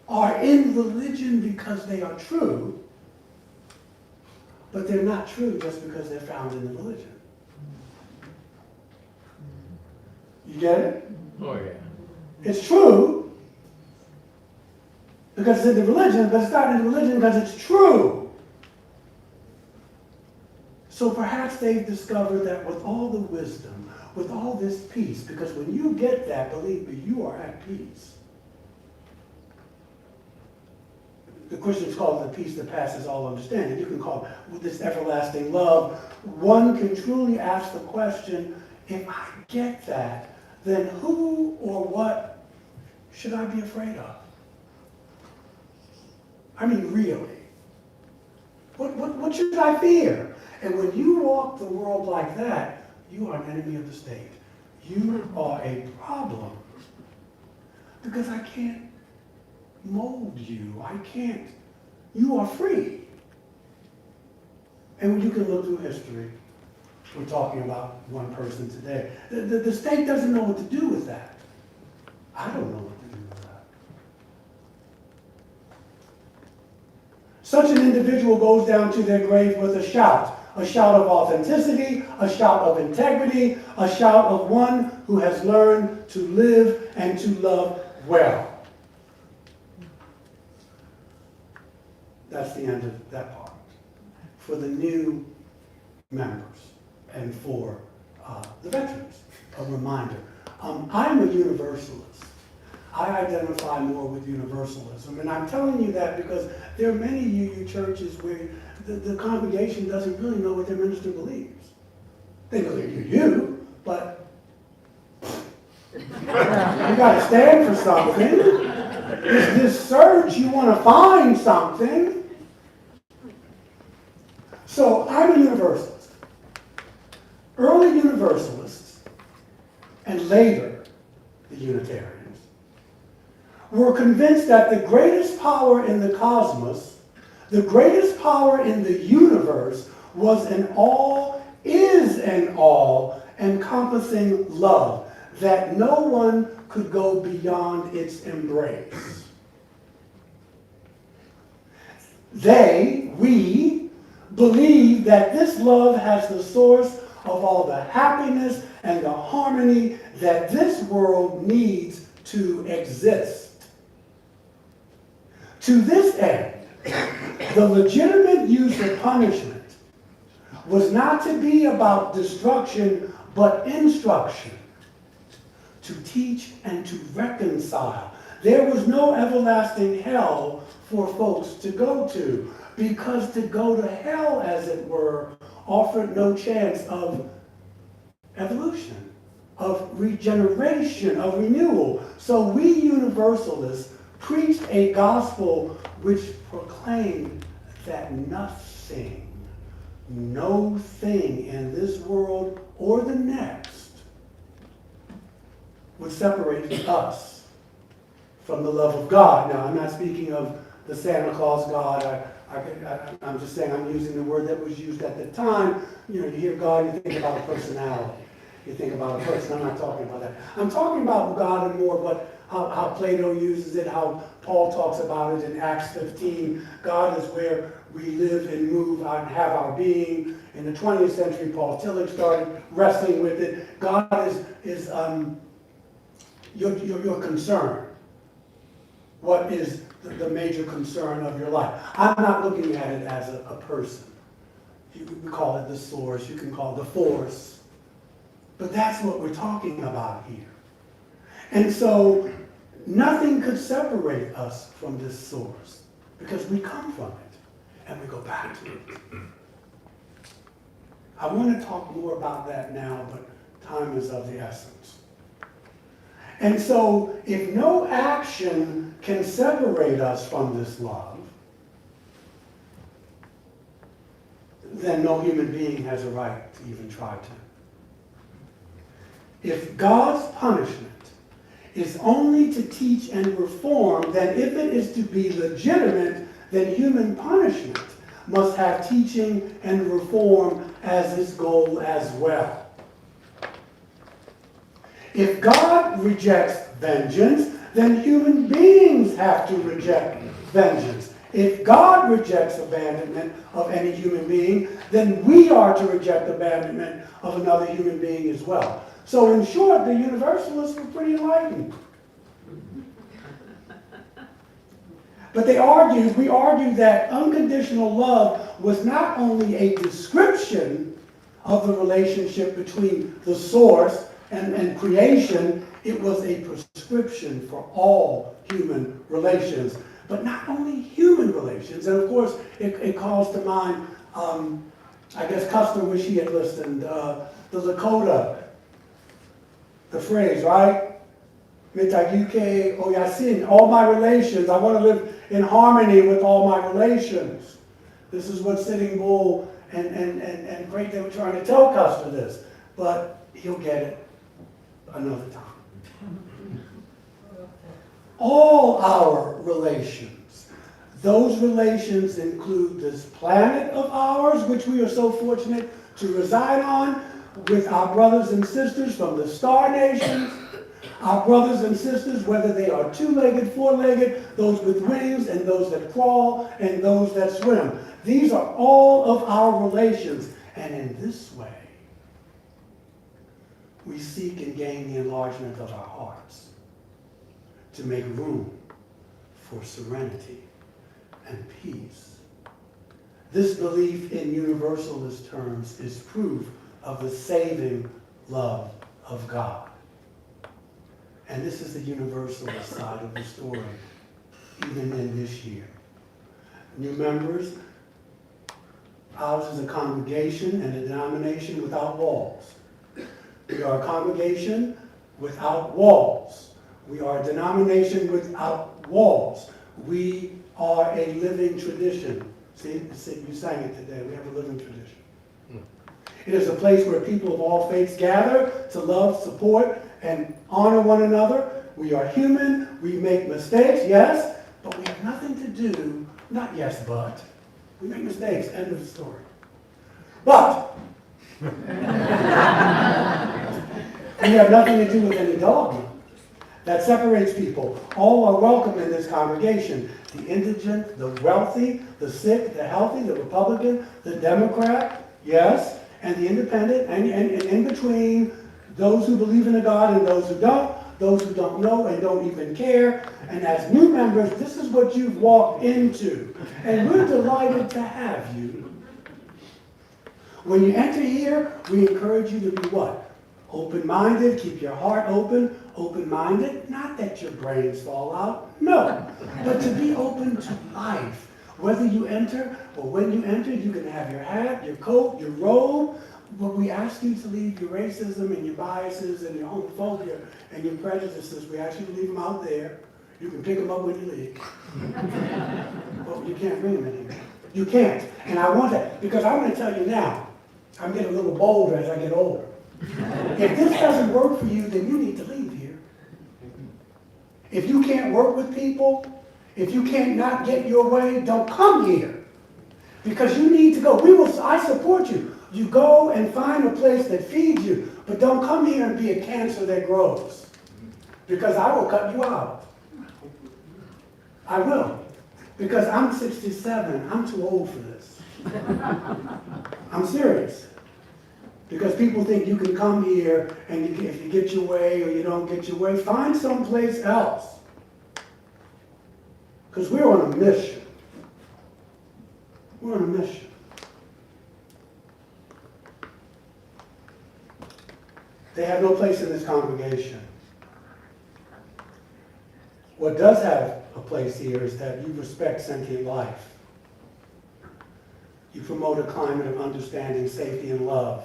are in religion because they are true, but they're not true just because they're found in the religion. You get it? Oh, yeah. It's true because it's in the religion, but it's not in the religion because it's true. So perhaps they've discovered that with all the wisdom, with all this peace, because when you get that, believe me, you are at peace. the Christians call it the peace that passes all understanding. You can call it this everlasting love. One can truly ask the question, if I get that, then who or what should I be afraid of? I mean, really. What should I fear? And when you walk the world like that, you are an enemy of the state. You are a problem. Because I can't mold you. I can't. You are free. And you can look through history. We're talking about one person today. The state doesn't know what to do with that. I don't know what to do with that. Such an individual goes down to their grave with a shout of authenticity, a shout of integrity, a shout of one who has learned to live and to love well. That's the end of that part. For the new members and for the veterans, a reminder. I'm a universalist. I identify more with universalism. And I'm telling you that because there are many UU churches where the congregation doesn't really know what their minister believes. They know they're UU, but you got to stand for something. There's this surge, you want to find something. So I'm a universalist. Early universalists, and later the Unitarians, were convinced that the greatest power in the cosmos, the greatest power in the universe, was an all, is an all, encompassing love, that no one could go beyond its embrace. We believe that this love has the source of all the happiness and the harmony that this world needs to exist. To this end, the legitimate use of punishment was not to be about destruction, but instruction, to teach and to reconcile. There was no everlasting hell for folks to go to, because to go to hell, as it were, offered no chance of evolution, of regeneration, of renewal. So we Universalists preached a gospel which proclaimed that nothing, no thing in this world or the next would separate us from the love of God. Now, I'm not speaking of the Santa Claus God. I'm just saying I'm using the word that was used at the time. You know, you hear God, you think about a personality. You think about a person. I'm not talking about that. I'm talking about God and more what how Plato uses it, how Paul talks about it in Acts 15. God is where we live and move and have our being. In the 20th century, Paul Tillich started wrestling with it. God is your concern. What is the major concern of your life? I'm not looking at it as a person. You can call it the source. You can call it the force. But that's what we're talking about here. And so nothing could separate us from this source because we come from it and we go back to it. I want to talk more about that now, but time is of the essence. And so if no action can separate us from this love, then no human being has a right to even try to. If God's punishment is only to teach and reform, then if it is to be legitimate, then human punishment must have teaching and reform as its goal as well. If God rejects vengeance, then human beings have to reject vengeance. If God rejects abandonment of any human being, then we are to reject abandonment of another human being as well. So in short, the Universalists were pretty enlightened. But we argued that unconditional love was not only a description of the relationship between the source and creation, it was a prescription for all human relations. but not only human relations. And of course, it calls to mind, I guess Custer wish he had listened, the Lakota, the phrase, right? Mitayuke Oyasin, all my relations, I want to live in harmony with all my relations. This is what Sitting Bull and Great Day were trying to tell Custer this, but he'll get it another time. All our relations, those relations include this planet of ours, which we are so fortunate to reside on, with our brothers and sisters from the star nations, our brothers and sisters, whether they are two-legged, four-legged, those with wings and those that crawl and those that swim. These are all of our relations. And in this way, we seek and gain the enlargement of our hearts to make room for serenity and peace. This belief in universalist terms is proof of the saving love of God. And this is the universalist side of the story, even in this year. New members, ours is a congregation and a denomination without walls. We are a congregation without walls. We are a denomination without walls. We are a living tradition. See, you sang it today. We have a living tradition. It is a place where people of all faiths gather to love, support, and honor one another. We are human. We make mistakes, yes, but we have nothing to do, not yes, but. We make mistakes, end of the story. But we have nothing to do with any dogma that separates people. All are welcome in this congregation. The indigent, the wealthy, the sick, the healthy, the Republican, the Democrat, yes, and the independent, and in between, those who believe in a God and those who don't know and don't even care. And as new members, this is what you've walked into. And we're delighted to have you. When you enter here, we encourage you to be what? Open-minded, keep your heart open, open-minded. Not that your brains fall out, no. But to be open to life. Whether you enter or when you enter, you can have your hat, your coat, your robe. But we ask you to leave your racism and your biases and your homophobia and your prejudices. We ask you to leave them out there. You can pick them up when you leave. But you can't bring them anymore. You can't. And I want that because I'm going to tell you now, I'm getting a little bolder as I get older. If this doesn't work for you, then you need to leave here. If you can't work with people, if you can't not get your way, don't come here. Because you need to go. I support you. You go and find a place that feeds you, but don't come here and be a cancer that grows. Because I will cut you out. I will. Because I'm 67. I'm too old for this. I'm serious. Because people think you can come here and if you get your way or you don't get your way, find someplace else. Because we're on a mission. We're on a mission. They have no place in this congregation. What does have a place here is that you respect sentient life. You promote a climate of understanding, safety, and love.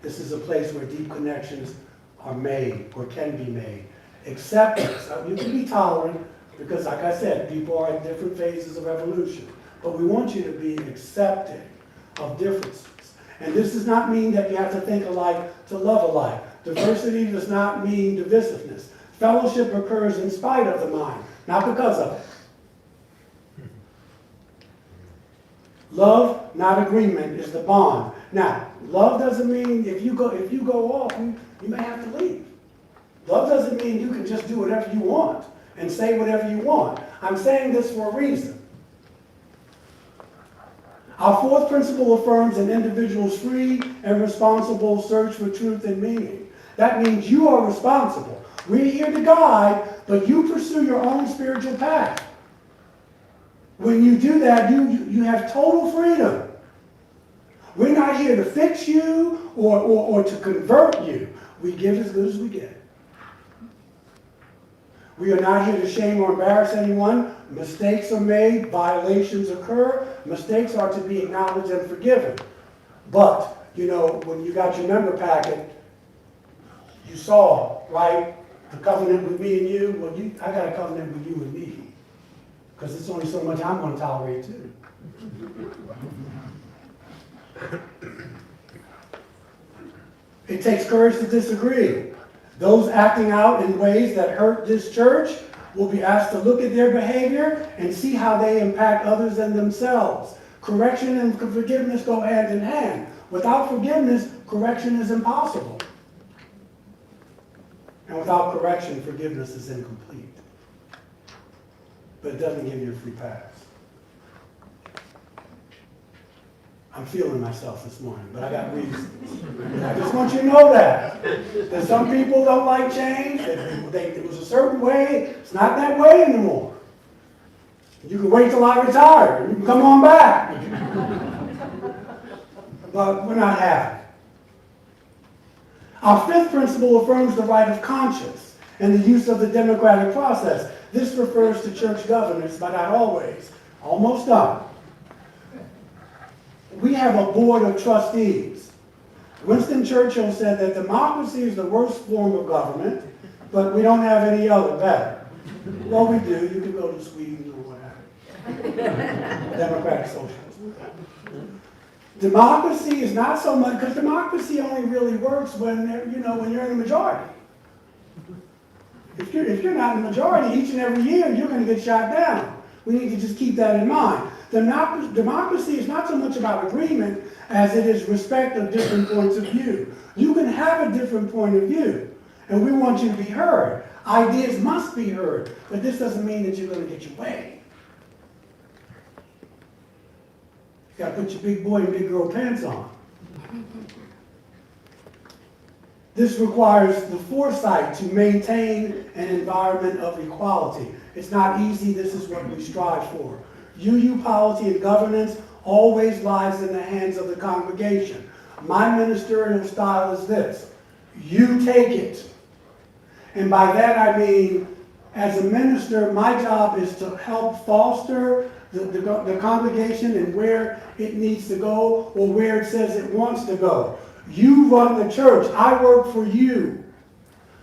This is a place where deep connections are made or can be made. Acceptance. You can be tolerant because, like I said, people are at different phases of evolution. But we want you to be accepting of differences. And this does not mean that you have to think alike to love alike. Diversity does not mean divisiveness. Fellowship occurs in spite of the mind, not because of it. Love, not agreement, is the bond. Now, love doesn't mean if you go off, you may have to leave. Love doesn't mean you can just do whatever you want and say whatever you want. I'm saying this for a reason. Our fourth principle affirms an individual's free and responsible search for truth and meaning. That means you are responsible. We're here to guide, but you pursue your own spiritual path. When you do that, you have total freedom. We're not here to fix you or to convert you. We give as good as we get. We are not here to shame or embarrass anyone. Mistakes are made, violations occur. Mistakes are to be acknowledged and forgiven. But, you know, when you got your member packet, you saw, right, the covenant with me and you. Well, I got a covenant with you and me. Because it's only so much I'm going to tolerate too. It takes courage to disagree. Those acting out in ways that hurt this church will be asked to look at their behavior and see how they impact others and themselves. Correction and forgiveness go hand in hand. Without forgiveness, correction is impossible. And without correction, forgiveness is incomplete. But it doesn't give you a free pass. I'm feeling myself this morning, but I got reasons. I just want you to know that some people don't like change. It was a certain way. It's not that way anymore. You can wait till I retire. You can come on back. But we're not happy. Our fifth principle affirms the right of conscience and the use of the democratic process. This refers to church governance, but not always. Almost done. We have a board of trustees. Winston Churchill said that democracy is the worst form of government, but we don't have any other better. Well, we do. You can go to Sweden or whatever. Democratic socialism. Democracy is not so much, because democracy only really works when you're in the majority. If you're not in the majority, each and every year you're going to get shot down. We need to just keep that in mind. Democracy is not so much about agreement as it is respect of different points of view. You can have a different point of view, and we want you to be heard. Ideas must be heard, but this doesn't mean that you're going to get your way. You got to put your big boy and big girl pants on. This requires the foresight to maintain an environment of equality. It's not easy. This is what we strive for. UU polity and governance always lies in the hands of the congregation. My ministerial style is this: you take it. And by that I mean, as a minister, my job is to help foster the congregation and where it needs to go or where it says it wants to go. You run the church. I work for you.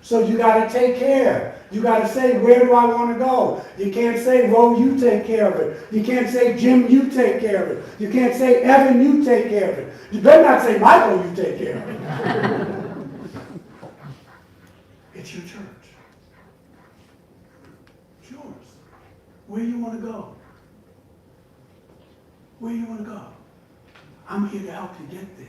So you got to take care. You got to say, where do I want to go? You can't say, Ro, you take care of it. You can't say, Jim, you take care of it. You can't say, Evan, you take care of it. You better not say, Michael, you take care of it. It's your church. It's yours. Where you want to go? Where you want to go? I'm here to help you get there.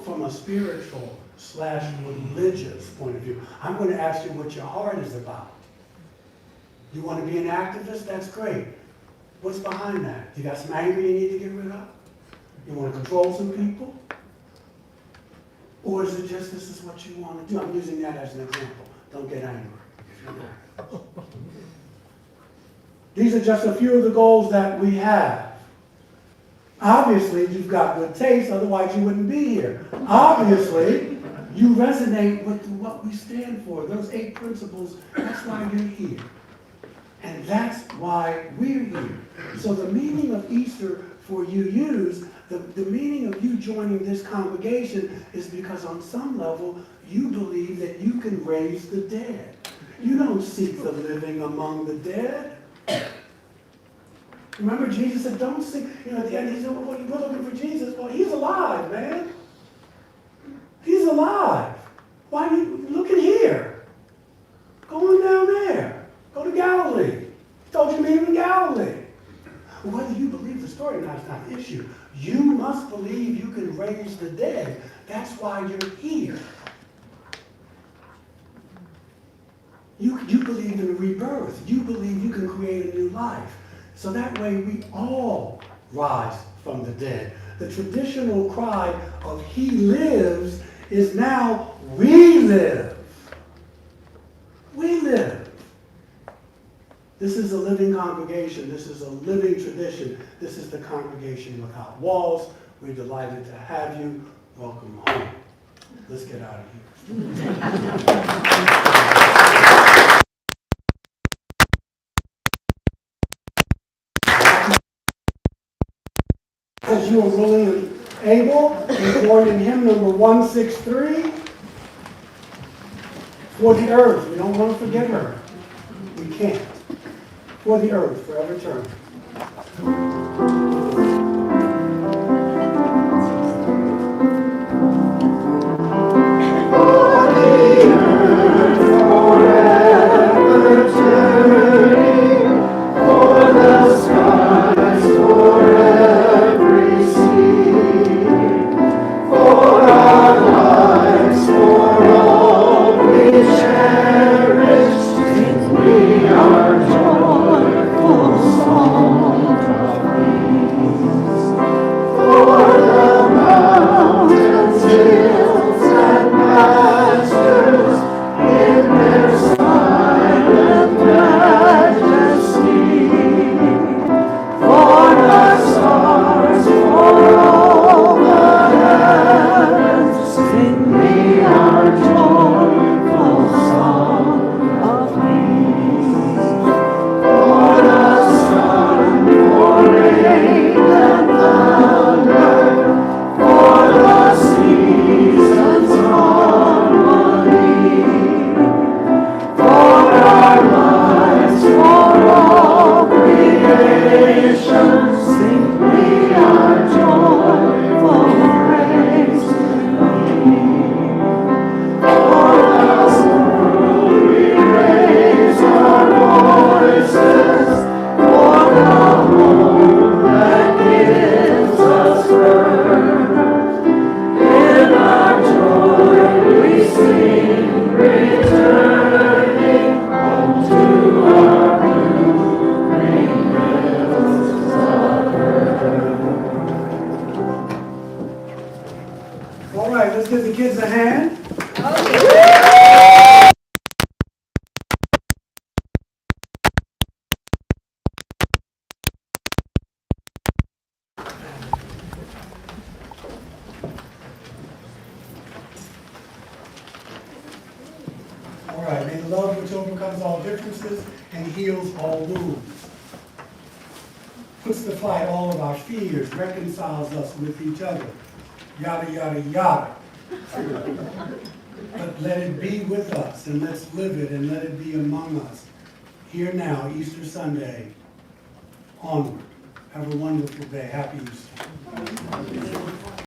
From a spiritual / religious point of view. I'm going to ask you what your heart is about. You want to be an activist? That's great. What's behind that? You got some anger you need to get rid of? You want to control some people? Or is it just this is what you want to do? I'm using that as an example. Don't get angry if you're not. These are just a few of the goals that we have. Obviously, you've got good taste, otherwise you wouldn't be here. Obviously, you resonate with what we stand for. Those 8 principles, that's why you're here. And that's why we're here. So the meaning of Easter for UUs, the meaning of you joining this congregation is because on some level, you believe that you can raise the dead. You don't seek the living among the dead. Remember, Jesus said, don't seek, at the end he said, well, we're looking for Jesus. Well, he's alive, man. He's alive. Why are you looking here? Go on down there. Go to Galilee. He told you to meet him in Galilee. Whether you believe the story or not is not the issue. You must believe you can raise the dead. That's why you're here. You believe in rebirth. You believe you can create a new life. So that way we all rise from the dead. The traditional cry of he lives is now we live. We live. This is a living congregation. This is a living tradition. This is the congregation without walls. We're delighted to have you. Welcome home. Let's get out of here. because you are willing and able, and join in hymn number 163, For the Earth. We don't want to forget her. We can't. For the Earth, forever turn. All right, let's give the kids a hand. All right, may the love which overcomes all differences and heals all wounds, puts to flight all of our fears, reconciles us with each other, yada, yada, yada. But let it be with us, and let's live it, and let it be among us. Here now, Easter Sunday, onward. Have a wonderful day. Happy Easter.